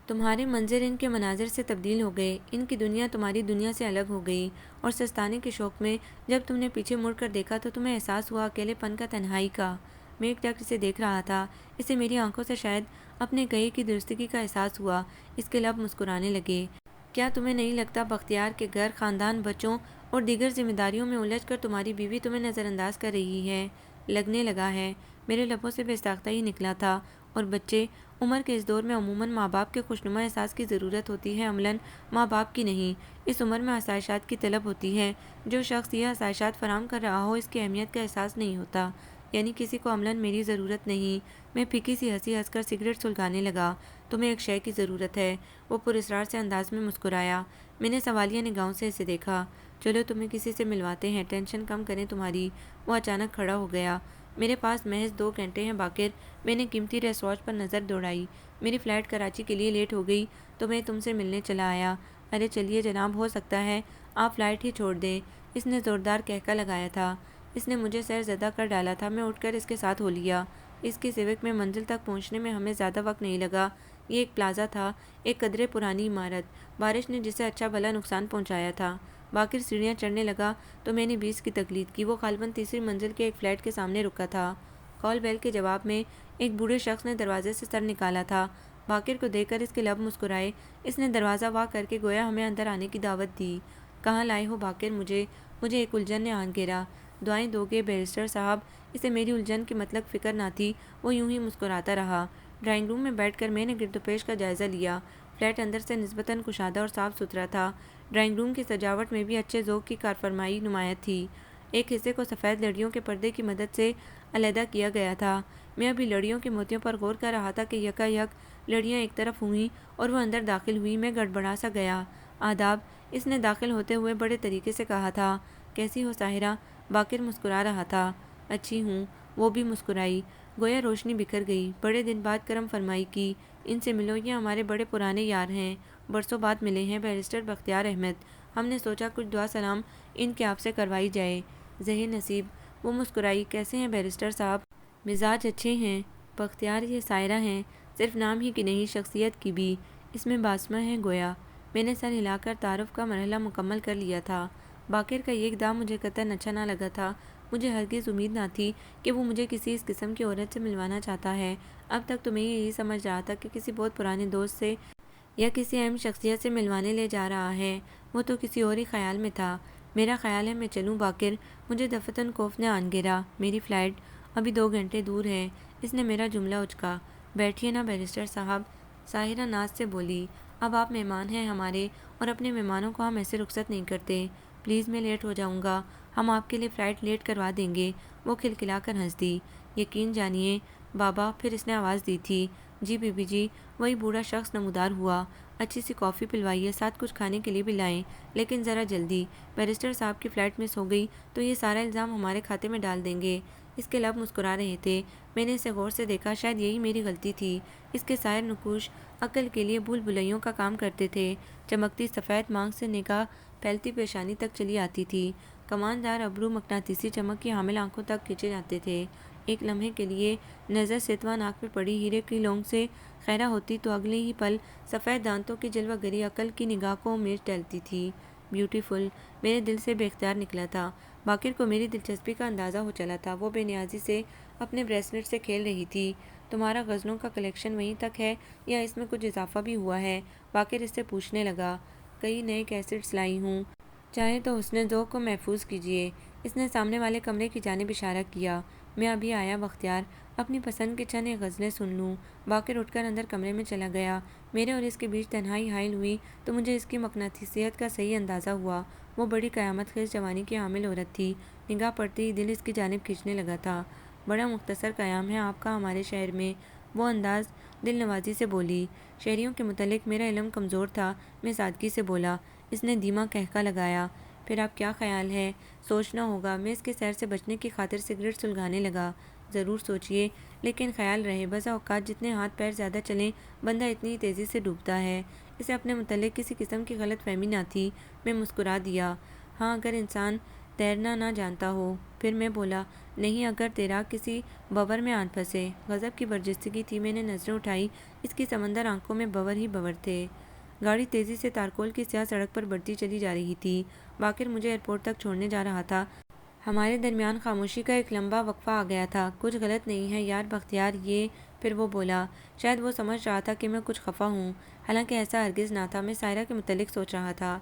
تمہارے منظر ان کے مناظر سے تبدیل ہو گئے، ان کی دنیا تمہاری دنیا سے الگ ہو گئی، اور سستانے کے شوق میں جب تم نے پیچھے مڑ کر دیکھا تو تمہیں احساس ہوا اکیلے پن کا، تنہائی کا۔ میں ایک ٹک اسے دیکھ رہا تھا، اسے میری آنکھوں سے شاید اپنے گہے کی درستگی کا احساس ہوا۔ اس کے لب مسکرانے لگے۔ کیا تمہیں نہیں لگتا بختیار کہ گھر، خاندان، بچوں اور دیگر ذمہ داریوں میں الجھ کر تمہاری بیوی تمہیں نظر انداز کر رہی ہے؟ لگنے لگا ہے۔ میرے لبوں سے بے ساختہ ہی نکلا تھا۔ اور بچے، عمر کے اس دور میں عموماً ماں باپ کے خوشنما احساس کی ضرورت ہوتی ہے، عملاً ماں باپ کی نہیں۔ اس عمر میں آسائشات کی طلب ہوتی ہے۔ جو شخص یہ آسائشات فراہم کر رہا ہو اس کی اہمیت کا احساس نہیں ہوتا، یعنی کسی کو عملاً میری ضرورت نہیں۔ میں پھیکی سی ہنسی ہنس کر سگریٹ سلگانے لگا۔ تمہیں ایک شے کی ضرورت ہے، وہ پراسرار سے انداز میں مسکرایا۔ میں نے سوالیہ نگاہوں سے اسے دیکھا۔ چلو تمہیں کسی سے ملواتے ہیں، ٹینشن کم کریں تمہاری۔ وہ اچانک کھڑا ہو گیا۔ میرے پاس محض 2 گھنٹے ہیں باقر۔ میں نے قیمتی ریسٹ واچ پر نظر دوڑائی۔ میری فلائٹ کراچی کے لیے لیٹ ہو گئی تو میں تم سے ملنے چلا آیا۔ ارے چلیے جناب، ہو سکتا ہے آپ فلائٹ ہی چھوڑ دیں۔ اس نے زوردار کہکا لگایا تھا۔ اس نے مجھے سیر زدہ کر ڈالا تھا۔ میں اٹھ کر اس کے ساتھ ہو لیا۔ اس کی سیوک میں منزل تک پہنچنے میں ہمیں زیادہ وقت نہیں لگا۔ یہ ایک پلازا تھا، ایک قدرے پرانی عمارت، بارش نے جسے اچھا بھلا نقصان پہنچایا تھا۔ باقر سیڑھیاں چڑھنے لگا تو میں نے بھی اس کی تقلید کی۔ وہ غالباً تیسری منزل کے ایک فلیٹ کے سامنے رکا تھا۔ کال بیل کے جواب میں ایک بوڑھے شخص نے دروازے سے سر نکالا تھا۔ باقر کو دیکھ کر اس کے لب مسکرائے۔ اس نے دروازہ وا کر کے گویا ہمیں اندر آنے کی دعوت دی۔ کہاں لائے ہو باقر مجھے ایک الجھن نے آن گھیرا۔ دعائیں دو گے بیرسٹر صاحب؟ اسے میری الجھن کی مطلق فکر نہ تھی، وہ یوں ہی مسکراتا رہا۔ ڈرائنگ روم میں بیٹھ کر میں نے گرد و پیش کا جائزہ لیا۔ فلیٹ اندر سے نسبتاً کشادہ اور صاف ستھرا تھا۔ ڈرائنگ روم کی سجاوٹ میں بھی اچھے ذوق کی کارفرمائی نمایاں تھی۔ ایک حصے کو سفید لڑیوں کے پردے کی مدد سے علیحدہ کیا گیا تھا۔ میں ابھی لڑیوں کے موتیوں پر غور کر رہا تھا کہ یکا یک لڑیاں ایک طرف ہوئیں اور وہ اندر داخل ہوئی۔ میں گڑبڑا سا گیا۔ آداب، اس نے داخل ہوتے ہوئے بڑے طریقے سے کہا تھا۔ کیسی ہو ساحرہ؟ باقر مسکرا رہا تھا۔ اچھی ہوں، وہ بھی مسکرائی۔ گویا روشنی بکھر گئی۔ بڑے دن بعد کرم فرمائی کی۔ ان سے ملو، یہ ہمارے بڑے پرانے یار ہیں، برسوں بعد ملے ہیں، بیرسٹر بختیار احمد۔ ہم نے سوچا کچھ دعا سلام ان کے آپ سے کروائی جائے۔ ظہیر نصیب، وہ مسکرائی۔ کیسے ہیں بیرسٹر صاحب؟ مزاج اچھے ہیں بختیار، یہ سائرہ ہیں، صرف نام ہی کی نہیں شخصیت کی بھی، اس میں باسمہ ہے گویا۔ میں نے سر ہلا کر تعارف کا مرحلہ مکمل کر لیا تھا۔ باقر کا یہ اقدام مجھے قطعاً اچھا نہ لگا تھا۔ مجھے ہرگز امید نہ تھی کہ وہ مجھے کسی اس قسم کی عورت سے ملوانا چاہتا ہے۔ اب تک تو میں یہی سمجھ رہا تھا کہ کسی بہت پرانے دوست سے یا کسی اہم شخصیت سے ملوانے لے جا رہا ہے۔ وہ تو کسی اور ہی خیال میں تھا۔ میرا خیال ہے میں چلوں باقر؟ مجھے دفتن خوف نے آن گھیرا۔ میری فلائٹ ابھی 2 گھنٹے دور ہے۔ اس نے میرا جملہ اچکا۔ بیٹھیے نا بیرسٹر صاحب، ساحرہ ناز سے بولی۔ اب آپ مہمان ہیں ہمارے، اور اپنے مہمانوں کو ہم ایسے رخصت نہیں کرتے۔ پلیز میں لیٹ ہو جاؤں گا، ہم آپ کے لیے فلائٹ لیٹ کروا دیں گے۔ وہ کھلکھلا کر ہنس دی۔ یقین جانیے بابا، پھر اس نے آواز دی تھی۔ جی بی بی جی۔ وہی بوڑھا شخص نمودار ہوا۔ اچھی سی کافی پلوائیے، ساتھ کچھ کھانے کے لیے بھی لائیں، لیکن ذرا جلدی، بیرسٹر صاحب کی فلائٹ مس ہو گئی تو یہ سارا الزام ہمارے کھاتے میں ڈال دیں گے۔ اس کے لب مسکرا رہے تھے۔ میں نے اسے غور سے دیکھا، شاید یہی میری غلطی تھی۔ اس کے سائر نقوش عقل کے لیے بھول بھلیوں کا کام کرتے تھے۔ چمکتی سفید مانگ سے نگاہ پھیلتی پیشانی تک چلی آتی تھی۔ کماندار ابرو مقناطیسی چمک کی حامل آنکھوں تک کھینچے جاتے تھے۔ ایک لمحے کے لیے نظر ستوا ناک پہ پڑی ہیرے کی لونگ سے خیرہ ہوتی تو اگلے ہی پل سفید دانتوں کی جلوہ گری عقل کی نگاہ کو میچ ڈالتی تھی۔ بیوٹیفل میرے دل سے بے اختیار نکلا تھا۔ باقر کو میری دلچسپی کا اندازہ ہو چلا تھا۔ وہ بے نیازی سے اپنے بریسلیٹ سے کھیل رہی تھی۔ تمہارا غزلوں کا کلیکشن وہیں تک ہے یا اس میں کچھ اضافہ بھی ہوا ہے؟ باقر اس سے پوچھنے لگا۔ کئی نئے کیسٹس لائی ہوں، چاہے تو حسن ذوق کو محفوظ کیجیے۔ اس نے سامنے والے کمرے کی جانب اشارہ کیا۔ میں ابھی آیا بختیار، اپنی پسند کے چند ایک غزلیں سن لوں۔ باقر اٹھ کر اندر کمرے میں چلا گیا۔ میرے اور اس کے بیچ تنہائی حائل ہوئی تو مجھے اس کی مقناطیسیت کا صحیح اندازہ ہوا۔ وہ بڑی قیامت خیز جوانی کی حامل عورت تھی۔ نگاہ پڑتے ہی دل اس کی جانب کھینچنے لگا تھا۔ بڑا مختصر قیام ہے آپ کا ہمارے شہر میں، وہ انداز دل نوازی سے بولی۔ شہریوں کے متعلق میرا علم کمزور تھا، میں سادگی سے بولا۔ اس نے دھیما قہقہ لگایا۔ پھر آپ کیا خیال ہے؟ سوچنا ہوگا۔ میں اس کے سیر سے بچنے کی خاطر سگریٹ سلگانے لگا۔ ضرور سوچئے، لیکن خیال رہے بعض اوقات جتنے ہاتھ پیر زیادہ چلیں بندہ اتنی ہی تیزی سے ڈوبتا ہے۔ اسے اپنے متعلق کسی قسم کی غلط فہمی نہ تھی۔ میں مسکرا دیا۔ ہاں اگر انسان تیرنا نہ جانتا ہو۔ پھر میں بولا، نہیں اگر تیراک کسی بور میں آن پھنسے۔ غضب کی برجستگی تھی۔ میں نے نظریں اٹھائی، اس کی سمندر آنکھوں میں بور ہی بور تھے۔ گاڑی تیزی سے تارکول کی سیاہ سڑک پر بڑھتی چلی جا رہی تھی۔ باقر مجھے ایئرپورٹ تک چھوڑنے جا رہا تھا۔ ہمارے درمیان خاموشی کا ایک لمبا وقفہ آ گیا تھا۔ کچھ غلط نہیں ہے یار بختیار یہ؟ پھر وہ بولا۔ شاید وہ سمجھ رہا تھا کہ میں کچھ خفا ہوں، حالانکہ ایسا ہرگز نہ تھا۔ میں سائرہ کے متعلق سوچ رہا تھا۔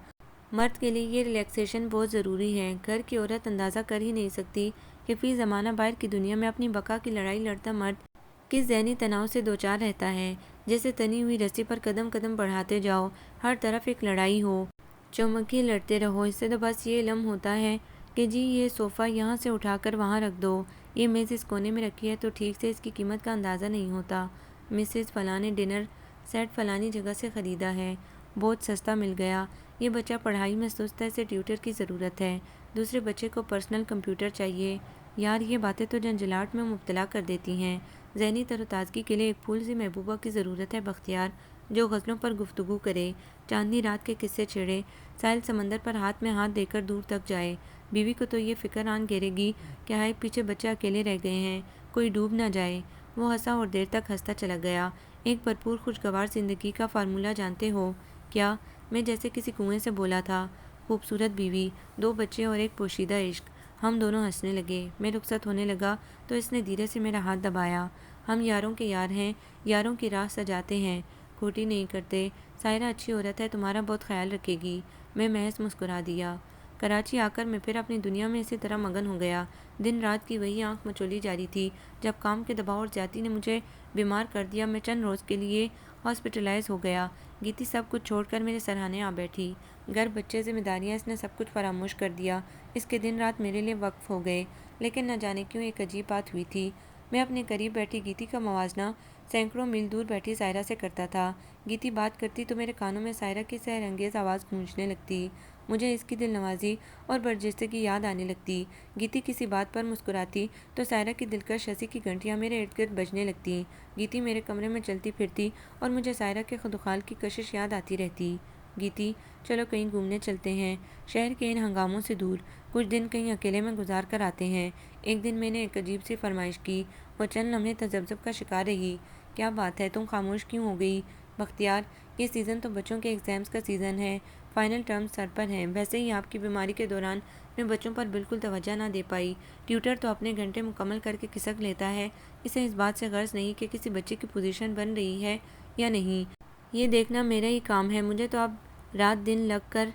مرد کے لیے یہ ریلیکسیشن بہت ضروری ہے۔ گھر کی عورت اندازہ کر ہی نہیں سکتی کہ فی زمانہ باہر کی دنیا میں اپنی بقا کی لڑائی لڑتا مرد کس ذہنی تناؤ سے دوچار رہتا ہے۔ جیسے تنی ہوئی رسی پر قدم قدم بڑھاتے جاؤ، ہر طرف ایک لڑائی ہو، چومکے لڑتے رہو۔ اس سے تو بس یہ علم ہوتا ہے کہ جی یہ صوفہ یہاں سے اٹھا کر وہاں رکھ دو، یہ میز اس کونے میں رکھی ہے تو ٹھیک سے اس کی قیمت کا اندازہ نہیں ہوتا۔ مسز فلاں نے ڈنر سیٹ فلانی جگہ سے خریدا ہے، بہت سستا مل گیا۔ یہ بچہ پڑھائی میں سست ہے، اسے ٹیوٹر کی ضرورت ہے۔ دوسرے بچے کو پرسنل کمپیوٹر چاہیے۔ یار یہ باتیں تو جھنجھلاہٹ میں مبتلا کر دیتی ہیں۔ ذہنی تر و تازگی کے لیے ایک پھول سی محبوبہ کی ضرورت ہے بختیار، جو غزلوں پر گفتگو کرے، چاندنی رات کے قصے چھیڑے، ساحل سمندر پر ہاتھ میں ہاتھ دے کر دور تک جائے۔ بیوی کو تو یہ فکر آن گھیرے گی کہ ہائے پیچھے بچے اکیلے رہ گئے ہیں، کوئی ڈوب نہ جائے۔ وہ ہنسا اور دیر تک ہنستا چلا گیا۔ ایک بھرپور خوشگوار زندگی کا فارمولہ جانتے ہو کیا؟ میں جیسے کسی کنویں سے بولا تھا۔ خوبصورت بیوی، 2 بچے اور ایک پوشیدہ عشق۔ ہم دونوں ہنسنے لگے۔ میں رخصت ہونے لگا تو اس نے دھیرے سے میرا ہاتھ دبایا۔ ہم یاروں کے یار ہیں، یاروں کی راہ سجاتے ہیں، کھوٹی نہیں کرتے۔ سائرہ اچھی عورت ہے، تمہارا بہت خیال رکھے گی۔ میں محض مسکرا دیا۔ کراچی آ کر میں پھر اپنی دنیا میں اسی طرح مگن ہو گیا۔ دن رات کی وہی آنکھ مچولی جاری تھی۔ جب کام کے دباؤ اور زیادتی نے مجھے بیمار کر دیا، میں چند روز کے لیے ہاسپٹلائز ہو گیا۔ گیتی سب کچھ چھوڑ کر میرے سرہانے آ بیٹھی۔ گھر بچے ذمہ داریاں، اس نے سب کچھ فراموش کر دیا۔ اس کے دن رات میرے لیے وقف ہو گئے۔ لیکن نہ جانے کیوں ایک عجیب بات ہوئی تھی۔ میں اپنے قریب بیٹھی گیتی کا موازنہ سینکڑوں میل دور بیٹھی سائرہ سے کرتا تھا۔ گیتی بات کرتی تو میرے کانوں میں سائرہ کی سحر انگیز آواز گونجنے لگتی۔ مجھے اس کی دل نوازی اور برجستگی یاد آنے لگتی۔ گیتی کسی بات پر مسکراتی تو سائرہ کی دلکش ہنسی کی گھنٹیاں میرے ارد گرد بجنے لگتی۔ گیتی میرے کمرے میں چلتی پھرتی اور مجھے سائرہ کے خدوخال کی کشش یاد آتی رہتی۔ گیتی چلو کہیں گھومنے چلتے ہیں، شہر کے ان ہنگاموں سے دور، کچھ دن کہیں اکیلے میں گزار کر آتے ہیں۔ ایک دن میں نے ایک عجیب سی فرمائش کی۔ وہ چند لمحے تذبذب کا شکار رہی۔ کیا بات ہے، تم خاموش کیوں ہو گئی؟ بختیار یہ سیزن تو بچوں کے ایگزامز کا سیزن ہے، فائنل ٹرمز سر پر ہیں۔ ویسے ہی آپ کی بیماری کے دوران میں بچوں پر بالکل توجہ نہ دے پائی۔ ٹیوٹر تو اپنے گھنٹے مکمل کر کے کھسک لیتا ہے، اسے اس بات سے غرض نہیں کہ کسی بچے کی پوزیشن بن رہی ہے یا نہیں۔ یہ دیکھنا میرا ہی کام ہے۔ مجھے تو اب رات دن لگ کر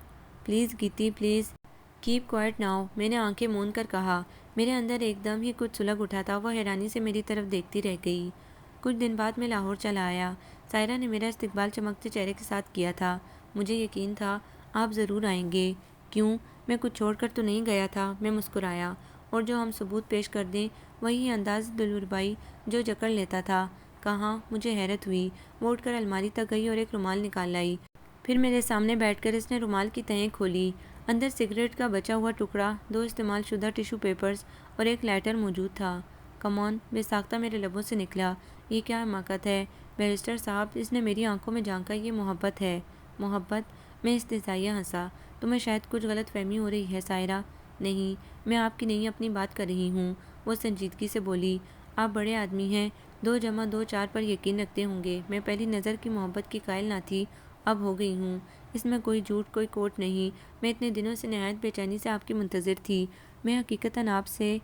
please Geeti please keep quiet now, میں نے آنکھیں موند کر کہا۔ میرے اندر ایک دم ہی کچھ سلگ اٹھا تھا۔ وہ حیرانی سے میری طرف دیکھتی رہ گئی۔ کچھ دن بعد میں لاہور چلا آیا۔ سائرہ نے میرا استقبال چمکتے چہرے کے ساتھ کیا تھا۔ مجھے یقین تھا آپ ضرور آئیں گے۔ کیوں؟ میں کچھ چھوڑ کر تو نہیں گیا تھا؟ میں مسکرایا۔ اور جو ہم ثبوت پیش کر دیں وہی انداز دلربائی جو جکڑ لیتا تھا۔ کہاں؟ مجھے حیرت ہوئی۔ وہ اٹھ کر الماری تک گئی اور ایک رومال نکال لائی۔ پھر میرے سامنے بیٹھ کر اس نے رومال کی تہیں کھولی۔ اندر سگریٹ کا بچا ہوا ٹکڑا، 2 استعمال شدہ ٹیشو پیپرز اور ایک لائٹر موجود تھا۔ کم آن، بے ساختہ میرے لبوں سے نکلا۔ یہ کیا حماقت ہے بیرسٹر صاحب، اس نے میری آنکھوں میں جھانکا۔ یہ محبت ہے۔ محبت؟ میں استہزائیہ ہنسا۔ تمہیں شاید کچھ غلط فہمی ہو رہی ہے سائرہ۔ نہیں، میں آپ کی نہیں اپنی بات کر رہی ہوں، وہ سنجیدگی سے بولی۔ آپ بڑے آدمی ہیں، 2+2 4 پر یقین رکھتے ہوں گے۔ میں پہلی نظر کی محبت کی قائل نہ تھی، اب ہو گئی ہوں۔ اس میں کوئی جھوٹ، کوئی کوٹ نہیں۔ میں اتنے دنوں سے نہایت بے چینی سے آپ کی منتظر تھی۔ میں حقیقتاً آپ سے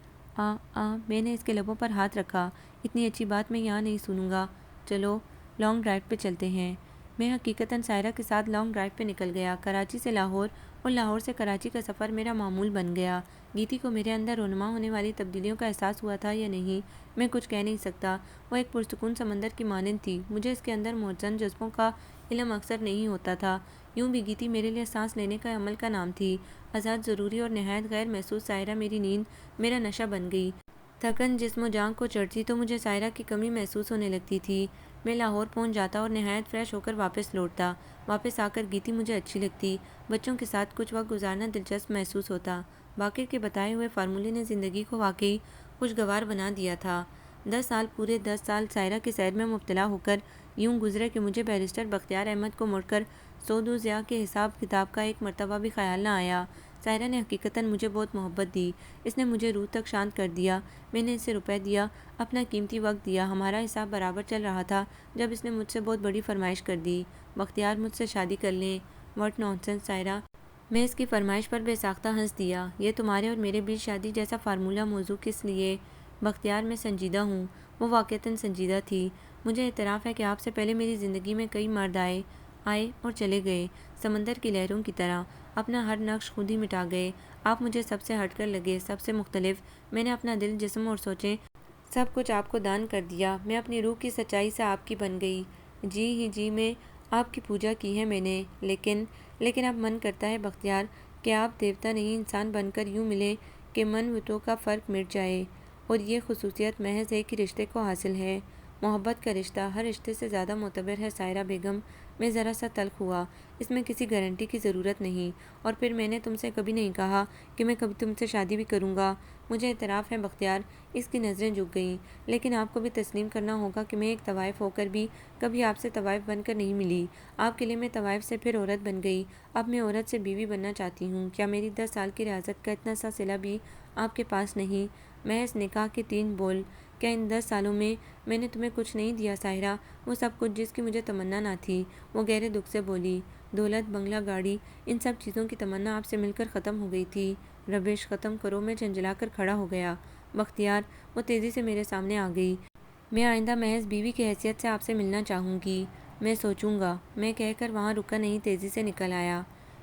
میں نے اس کے لبوں پر ہاتھ رکھا۔ اتنی اچھی بات میں یہاں نہیں سنوں گا۔ چلو لانگ ڈرائیو پہ چلتے ہیں۔ میں حقیقتاً سائرہ کے ساتھ لانگ ڈرائیو پہ نکل گیا۔ کراچی سے لاہور اور لاہور سے کراچی کا سفر میرا معمول بن گیا۔ گیتی کو میرے اندر رونما ہونے والی تبدیلیوں کا احساس ہوا تھا یا نہیں، میں کچھ کہہ نہیں سکتا۔ وہ ایک پرسکون سمندر کی مانند تھی۔ مجھے اس کے اندر موزون جذبوں کا علم اکثر نہیں ہوتا تھا۔ یوں بھی گیتی میرے لیے سانس لینے کا عمل کا نام تھی۔ آزاد، ضروری اور نہایت غیر محسوس سائرہ میری نیند، میرا نشہ بن گئی۔ تھکن جسم و جان کو چڑھتی تو مجھے سائرہ کی کمی محسوس ہونے لگتی تھی۔ میں لاہور پہنچ جاتا اور نہایت فریش ہو کر واپس لوٹتا۔ واپس آ کر گیتی مجھے اچھی لگتی۔ بچوں کے ساتھ کچھ وقت گزارنا دلچسپ محسوس ہوتا۔ باقر کے بتائے ہوئے فارمولے نے زندگی کو واقعی خوشگوار بنا دیا تھا۔ 10 سال، پورے 10 سال سائرہ کے سیر میں مبتلا ہو کر یوں گزرے کہ مجھے بیرسٹر بختیار احمد کو مڑ کر سود و ضیاع کے حساب کتاب کا ایک مرتبہ بھی خیال نہ آیا۔ سائرہ نے حقیقتاً مجھے بہت محبت دی۔ اس نے مجھے روح تک شانت کر دیا۔ میں نے اسے روپے دیا، اپنا قیمتی وقت دیا۔ ہمارا حساب برابر چل رہا تھا جب اس نے مجھ سے بہت بڑی فرمائش کر دی، بختیار مجھ سے شادی کر لیں۔ What nonsense Saira! میں اس کی فرمائش پر بے ساختہ ہنس دیا۔ یہ تمہارے اور میرے بیچ شادی جیسا فارمولہ موضوع کس لیے؟ بختیار، میں سنجیدہ ہوں۔ وہ واقعتاً سنجیدہ تھی۔ مجھے اعتراف ہے کہ آپ سے پہلے میری زندگی میں کئی مرد آئے اور چلے گئے، سمندر کی لہروں کی طرح، اپنا ہر نقش خود ہی مٹا گئے۔ آپ مجھے سب سے ہٹ کر لگے، سب سے مختلف۔ میں نے اپنا دل، جسم اور سوچیں سب کچھ آپ کو دان کر دیا۔ میں اپنی روح کی سچائی سے آپ کی بن گئی۔ جی ہی جی میں آپ کی پوجا کی ہے میں نے۔ لیکن اب من کرتا ہے بختیار کہ آپ دیوتا نہیں انسان بن کر یوں ملیں کہ من وتوں کا فرق مٹ جائے۔ اور یہ خصوصیت محض ایک ہی رشتے کو حاصل ہے، محبت کا رشتہ۔ ہر رشتے سے زیادہ معتبر ہے سائرہ بیگم۔ میں ذرا سا تلخ ہوا۔ اس میں کسی گارنٹی کی ضرورت نہیں۔ اور پھر میں نے تم سے کبھی نہیں کہا کہ میں کبھی تم سے شادی بھی کروں گا۔ مجھے اعتراف ہے بختیار۔ اس کی نظریں جھک گئیں۔ لیکن آپ کو بھی تسلیم کرنا ہوگا کہ میں ایک طوائف ہو کر بھی کبھی آپ سے طوائف بن کر نہیں ملی۔ آپ کے لیے میں طوائف سے پھر عورت بن گئی۔ اب میں عورت سے بیوی بننا چاہتی ہوں۔ کیا میری 10 سال کی ریاضت کا اتنا سا صلہ بھی آپ کے پاس نہیں؟ محض نکاح کے 3 بول۔ کیا ان 10 سالوں میں نے تمہیں کچھ نہیں دیا سائرہ؟ وہ سب کچھ جس کی مجھے تمنا نہ تھی۔ وہ گہرے دکھ سے بولی۔ دولت، بنگلہ، گاڑی، ان سب چیزوں کی تمنا آپ سے مل کر ختم ہو گئی تھی۔ ربش، ختم کرو۔ میں جھنجھلا کر کھڑا ہو گیا۔ بختیار! وہ تیزی سے میرے سامنے آ گئی۔ میں آئندہ محض بیوی کی حیثیت سے آپ سے ملنا چاہوں گی۔ میں سوچوں گا۔ میں کہہ کر وہاں رکا نہیں، تیزی سے نکل آیا۔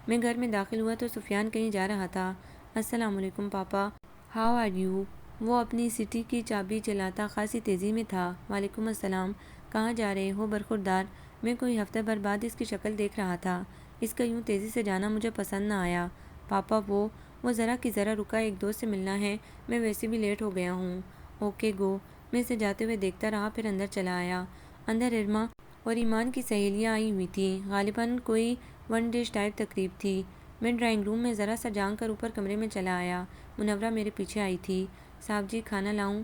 میں گھر میں داخل ہوا تو سفیان کہیں جا رہا تھا۔ السلام علیکم پاپا، ہاؤ آر یو؟ وہ اپنی سٹی کی چابی چلاتا خاصی تیزی میں تھا۔ وعلیکم السلام۔ کہاں جا رہے ہو برخوردار؟ میں کوئی ہفتے بھر بعد اس کی شکل دیکھ رہا تھا۔ اس کا یوں تیزی سے جانا مجھے پسند نہ آیا۔ پاپا وہ ذرا کی ذرا رکا، ایک دوست سے ملنا ہے۔ میں ویسے بھی لیٹ ہو گیا ہوں۔ Okay go. میں اسے جاتے ہوئے دیکھتا رہا، پھر اندر چلا آیا۔ اندر ارما اور ایمان کی سہیلیاں آئی ہوئی تھیں۔ غالباً کوئی ون ڈش ٹائپ تقریب تھی۔ میں ڈرائنگ روم میں ذرا سا جھانک کر اوپر کمرے میں چلا آیا۔ منورہ میرے پیچھے آئی تھی۔ صاحب جی، کھانا لاؤں؟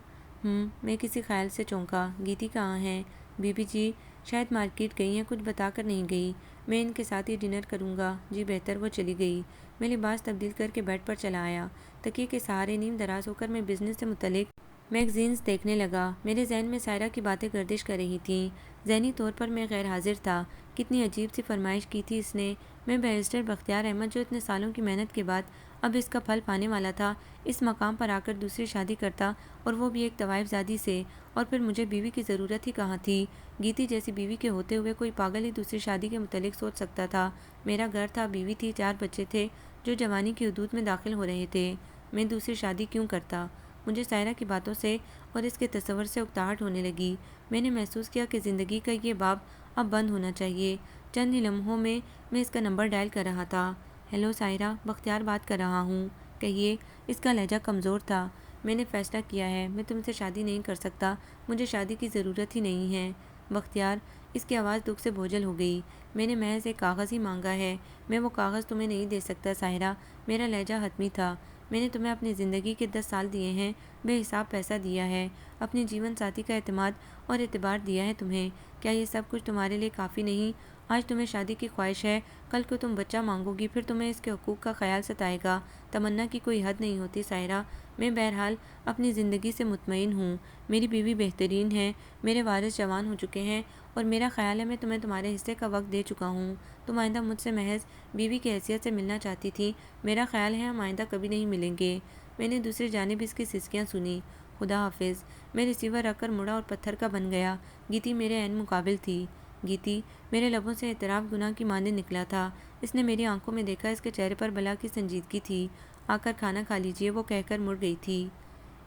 میں کسی خیال سے چونکا۔ گیتی کہاں ہے؟ بی بی جی شاید مارکیٹ گئی ہیں، کچھ بتا کر نہیں گئی۔ میں ان کے ساتھ ہی ڈنر کروں گا۔ جی بہتر، وہ چلی گئی۔ میں لباس تبدیل کر کے بیڈ پر چلا آیا۔ تکیے کے سہارے نیم دراز ہو کر میں بزنس سے متعلق میگزینز دیکھنے لگا۔ میرے ذہن میں سائرہ کی باتیں گردش کر رہی تھیں۔ ذہنی طور پر میں غیر حاضر تھا۔ کتنی عجیب سی فرمائش کی تھی اس نے۔ میں بیرسٹر بختیار احمد، جو اتنے سالوں کی محنت کے بعد اب اس کا پھل پانے والا تھا، اس مقام پر آ کر دوسری شادی کرتا، اور وہ بھی ایک طوائف زادی سے۔ اور پھر مجھے بیوی کی ضرورت ہی کہاں تھی؟ گیتی جیسی بیوی کے ہوتے ہوئے کوئی پاگل ہی دوسری شادی کے متعلق سوچ سکتا تھا۔ میرا گھر تھا، بیوی تھی، 4 بچے تھے جو جوانی کی حدود میں داخل ہو رہے تھے۔ میں دوسری شادی کیوں کرتا؟ مجھے سائرہ کی باتوں سے اور اس کے تصور سے اکتاہٹ ہونے لگی۔ میں نے محسوس کیا کہ زندگی کا یہ باب اب بند ہونا چاہیے۔ چند ہی لمحوں میں اس کا نمبر ڈائل کر رہا تھا۔ ہیلو سائرہ، بختیار بات کر رہا ہوں۔ کہیے۔ اس کا لہجہ کمزور تھا۔ میں نے فیصلہ کیا ہے، میں تم سے شادی نہیں کر سکتا۔ مجھے شادی کی ضرورت ہی نہیں ہے۔ بختیار! اس کی آواز دکھ سے بوجھل ہو گئی۔ میں نے محض ایک کاغذ ہی مانگا ہے۔ میں وہ کاغذ تمہیں نہیں دے سکتا سائرہ۔ میرا لہجہ حتمی تھا۔ میں نے تمہیں اپنی زندگی کے 10 سال دیے ہیں، بے حساب پیسہ دیا ہے، اپنی جیون ساتھی کا اعتماد اور اعتبار دیا ہے تمہیں۔ کیا یہ سب کچھ تمہارے لیے کافی نہیں؟ آج تمہیں شادی کی خواہش ہے، کل کو تم بچہ مانگو گی، پھر تمہیں اس کے حقوق کا خیال ستائے گا۔ تمنا کی کوئی حد نہیں ہوتی سائرہ۔ میں بہرحال اپنی زندگی سے مطمئن ہوں۔ میری بیوی بہترین ہے، میرے وارث جوان ہو چکے ہیں، اور میرا خیال ہے میں تمہیں تمہارے حصے کا وقت دے چکا ہوں۔ تم آئندہ مجھ سے محض بیوی کی حیثیت سے ملنا چاہتی تھی، میرا خیال ہے ہم آئندہ کبھی نہیں ملیں گے۔ میں نے دوسری جانب اس کی سسکیاں سنی۔ خدا حافظ۔ میں ریسیور رکھ کر مڑا اور پتھر کا بن گیا۔ گیتی میرے عین مقابل تھی۔ گیتی، میرے لبوں سے اعتراف گناہ کی مانند نکلا تھا۔ اس نے میری آنکھوں میں دیکھا، اس کے چہرے پر بلا کی سنجیدگی تھی۔ آ کر کھانا کھا لیجیے، وہ کہہ کر مڑ گئی تھی۔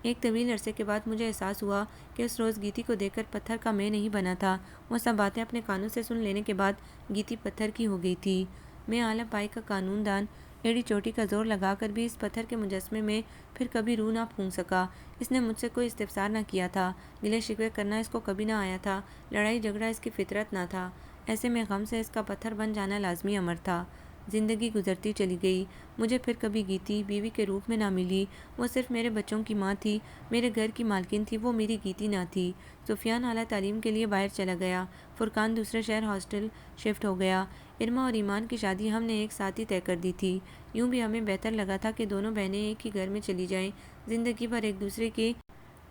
ایک طویل عرصے کے بعد مجھے احساس ہوا کہ اس روز گیتی کو دیکھ کر پتھر کا میں نہیں بنا تھا۔ وہ سب باتیں اپنے کانوں سے سن لینے کے بعد گیتی پتھر کی ہو گئی تھی۔ میں عالم پائی کا قانون دان ایڑی چوٹی کا زور لگا کر بھی اس پتھر کے مجسمے میں پھر کبھی روح نہ پھونک سکا۔ اس نے مجھ سے کوئی استفسار نہ کیا تھا، گلے شکوے کرنا اس کو کبھی نہ آیا تھا، لڑائی جھگڑا اس کی فطرت نہ تھا۔ ایسے میں غم سے اس کا پتھر بن جانا لازمی امر تھا۔ زندگی گزرتی چلی گئی۔ مجھے پھر کبھی گیتی بیوی کے روپ میں نہ ملی۔ وہ صرف میرے بچوں کی ماں تھی، میرے گھر کی مالکن تھی، وہ میری گیتی نہ تھی۔ سفیان اعلیٰ تعلیم کے لیے باہر چلا گیا، فرقان دوسرے شہر ہاسٹل شفٹ ہو گیا۔ ارما اور ایمان کی شادی ہم نے ایک ساتھ ہی طے کر دی تھی۔ یوں بھی ہمیں بہتر لگا تھا کہ دونوں بہنیں ایک ہی گھر میں چلی جائیں، زندگی بھر ایک دوسرے کی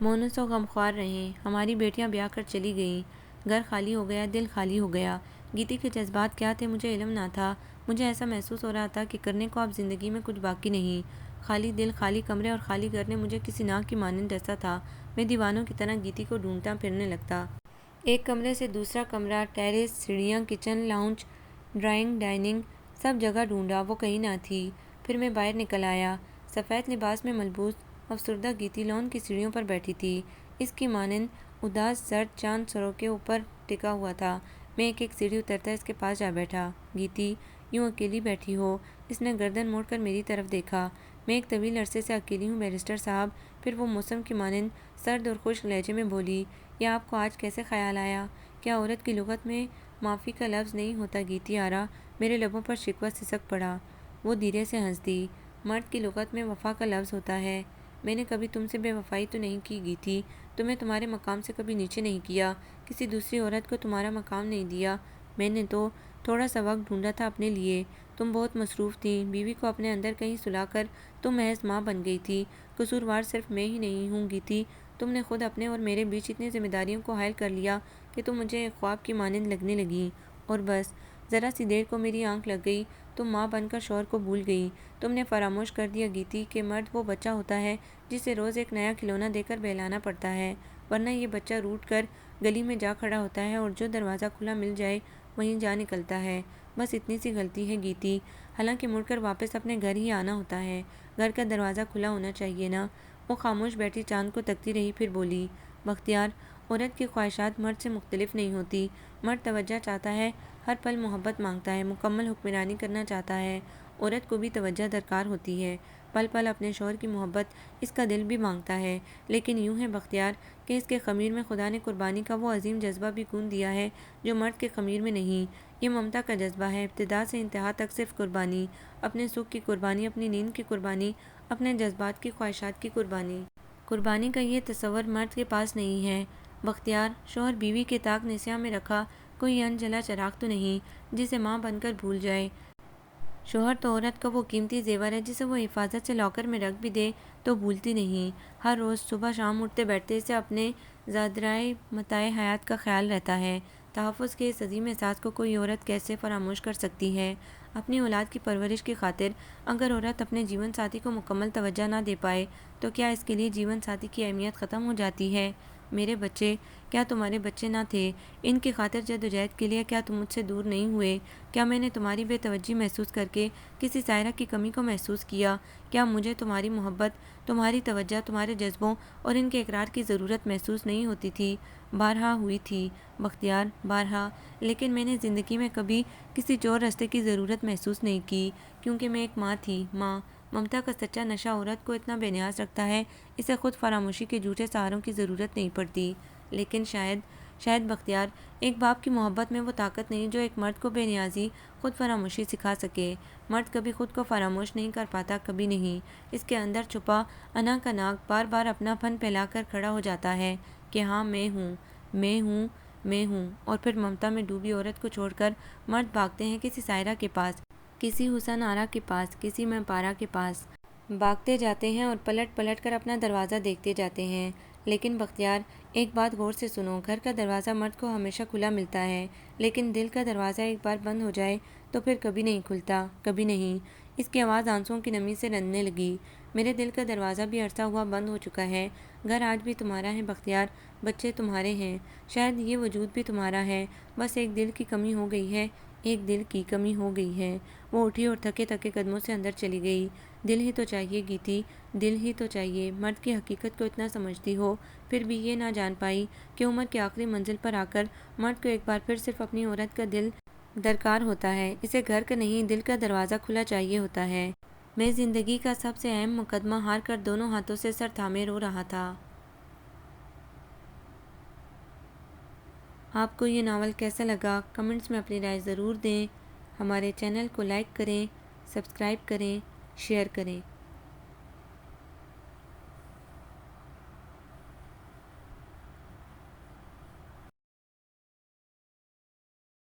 مونس و غمخوار رہیں۔ ہماری بیٹیاں بیاہ کر چلی گئیں، گھر خالی ہو گیا، دل خالی ہو گیا۔ گیتی کے جذبات کیا تھے مجھے علم نہ تھا۔ مجھے ایسا محسوس ہو رہا تھا کہ کرنے کو اب زندگی میں کچھ باقی نہیں۔ خالی دل، خالی کمرے اور خالی گھر نے مجھے کسی ناگ کی مانند ڈسا تھا۔ میں دیوانوں کی طرح گیتی کو ڈھونڈتا پھرنے لگتا۔ ایک کمرے سے دوسرا کمرہ، ٹیرس، سیڑھیاں، کچن، لاؤنج، ڈرائنگ، ڈائننگ، سب جگہ ڈھونڈا، وہ کہیں نہ تھی۔ پھر میں باہر نکل آیا۔ سفید لباس میں ملبوس افسردہ گیتی لان کی سیڑھیوں پر بیٹھی تھی۔ اس کی مانند اداس زرد چاند سروں کے اوپر ٹکا ہوا تھا۔ میں ایک ایک سیڑھی اترتا اس کے پاس جا بیٹھا۔ گیتی، یوں اکیلی بیٹھی ہو؟ اس نے گردن موڑ کر میری طرف دیکھا۔ میں ایک طویل عرصے سے اکیلی ہوں بیرسٹر صاحب۔ پھر وہ موسم کی مانند سرد اور خشک لہجے میں بولی، یہ آپ کو آج کیسے خیال آیا؟ کیا عورت کی لغت میں معافی کا لفظ نہیں ہوتا گیتی آرا؟ میرے لبوں پر شکوہ سسک پڑا۔ وہ دھیرے سے ہنس دی۔ مرد کی لغت میں وفا کا لفظ ہوتا ہے۔ میں نے کبھی تم سے بے وفائی تو نہیں کی گیتی، تمہیں تمہارے مقام سے کبھی نیچے نہیں کیا، کسی دوسری عورت کو تمہارا مقام نہیں دیا۔ میں نے تو تھوڑا سا وقت ڈھونڈا تھا اپنے لیے۔ تم بہت مصروف تھیں، بیوی کو اپنے اندر کہیں سلا کر تم محض ماں بن گئی تھی۔ قصوروار صرف میں ہی نہیں ہوں گیتی، تم نے خود اپنے اور میرے بیچ اتنی ذمہ داریوں کو حائل کر لیا کہ تم مجھے ایک خواب کی مانند لگنے لگیں، اور بس ذرا سی دیر کو میری آنکھ لگ گئی، تم ماں بن کر شوہر کو بھول گئی۔ تم نے فراموش کر دیا گیتی کہ مرد وہ بچہ ہوتا ہے جسے روز ایک نیا کھلونا دے کر بہلانا پڑتا ہے، ورنہ یہ بچہ روٹھ کر گلی میں جا کھڑا ہوتا ہے اور جو دروازہ کھلا مل جائے وہیں جا نکلتا ہے۔ بس اتنی سی غلطی ہے گیتی، حالانکہ مڑ کر واپس اپنے گھر ہی آنا ہوتا ہے، گھر کا دروازہ کھلا ہونا چاہیے نا۔ وہ خاموش بیٹھی چاند کو تکتی رہی، پھر بولی، بختیار، عورت کی خواہشات مرد سے مختلف نہیں ہوتی۔ مرد توجہ چاہتا ہے، ہر پل محبت مانگتا ہے، مکمل حکمرانی کرنا چاہتا ہے۔ عورت کو بھی توجہ درکار ہوتی ہے، پل پل اپنے شوہر کی محبت اس کا دل بھی مانگتا ہے، لیکن یوں ہے بختیار کہ اس کے خمیر میں خدا نے قربانی کا وہ عظیم جذبہ بھی گون دیا ہے جو مرد کے خمیر میں نہیں۔ یہ ممتا کا جذبہ ہے، ابتدا سے انتہا تک صرف قربانی، اپنے سکھ کی قربانی، اپنی نیند کی قربانی، اپنے جذبات کی خواہشات کی قربانی۔ قربانی کا یہ تصور مرد کے پاس نہیں ہے۔ بختیار، شوہر بیوی کے طاق نسیاں میں رکھا کوئی انجلا چراغ تو نہیں جسے ماں بن کر بھول جائے۔ شوہر تو عورت کا وہ قیمتی زیور ہے جسے وہ حفاظت سے لاکر میں رکھ بھی دے تو بھولتی نہیں۔ ہر روز صبح شام اٹھتے بیٹھتے اسے اپنے زادرائے متاع حیات کا خیال رہتا ہے۔ تحفظ کے اس عظیم احساس کو کوئی عورت کیسے فراموش کر سکتی ہے؟ اپنی اولاد کی پرورش کی خاطر اگر عورت اپنے جیون ساتھی کو مکمل توجہ نہ دے پائے تو کیا اس کے لیے جیون ساتھی کی اہمیت ختم ہو جاتی ہے؟ میرے بچے، کیا تمہارے بچے نہ تھے؟ ان کی خاطر جدوجہد کے لیے کیا تم مجھ سے دور نہیں ہوئے؟ کیا میں نے تمہاری بے توجہی محسوس کر کے کسی سائرہ کی کمی کو محسوس کیا؟ کیا مجھے تمہاری محبت، تمہاری توجہ، تمہارے جذبوں اور ان کے اقرار کی ضرورت محسوس نہیں ہوتی تھی؟ بارہا ہوئی تھی بختیار، بارہا، لیکن میں نے زندگی میں کبھی کسی چور رستے کی ضرورت محسوس نہیں کی، کیونکہ میں ایک ماں تھی۔ ماں، ممتا کا سچا نشہ عورت کو اتنا بے نیاز رکھتا ہے، اسے خود فراموشی کے جھوٹے سہاروں کی ضرورت نہیں پڑتی۔ لیکن شاید بختیار، ایک باپ کی محبت میں وہ طاقت نہیں جو ایک مرد کو بے نیازی، خود فراموشی سکھا سکے۔ مرد کبھی خود کو فراموش نہیں کر پاتا، کبھی نہیں۔ اس کے اندر چھپا انا کا ناگ بار بار اپنا پن پھیلا کر کھڑا ہو جاتا ہے کہ ہاں میں ہوں، میں ہوں، میں ہوں۔ اور پھر ممتا میں ڈوبی عورت کو چھوڑ کر مرد بھاگتے ہیں کسی سائرہ کے پاس، کسی حسن آرا کے پاس، کسی میں پارا کے پاس بھاگتے جاتے ہیں اور پلٹ پلٹ کر اپنا دروازہ دیکھتے جاتے ہیں۔ لیکن بختیار، ایک بات غور سے سنو، گھر کا دروازہ مرد کو ہمیشہ کھلا ملتا ہے، لیکن دل کا دروازہ ایک بار بند ہو جائے تو پھر کبھی نہیں کھلتا، کبھی نہیں۔ اس کی آواز آنسوؤں کی نمی سے رننے لگی۔ میرے دل کا دروازہ بھی عرصہ ہوا بند ہو چکا ہے۔ گھر آج بھی تمہارا ہے بختیار، بچے تمہارے ہیں، شاید یہ وجود بھی تمہارا ہے، بس ایک دل کی کمی ہو گئی ہے، ایک دل کی کمی ہو گئی ہے۔ وہ اٹھی اور تھکے تھکے قدموں سے اندر چلی گئی۔ دل ہی تو چاہیے گیتی، دل ہی تو چاہیے۔ مرد کی حقیقت کو اتنا سمجھتی ہو، پھر بھی یہ نہ جان پائی کہ عمر کی آخری منزل پر آ کر مرد کو ایک بار پھر صرف اپنی عورت کا دل درکار ہوتا ہے، اسے گھر کا نہیں دل کا دروازہ کھلا چاہیے ہوتا ہے۔ میں زندگی کا سب سے اہم مقدمہ ہار کر دونوں ہاتھوں سے سر تھامے رو رہا تھا۔ آپ کو یہ ناول کیسا لگا؟ کمنٹس میں اپنی رائے ضرور دیں۔ ہمارے چینل کو لائک کریں، سبسکرائب کریں، شیئر کریں۔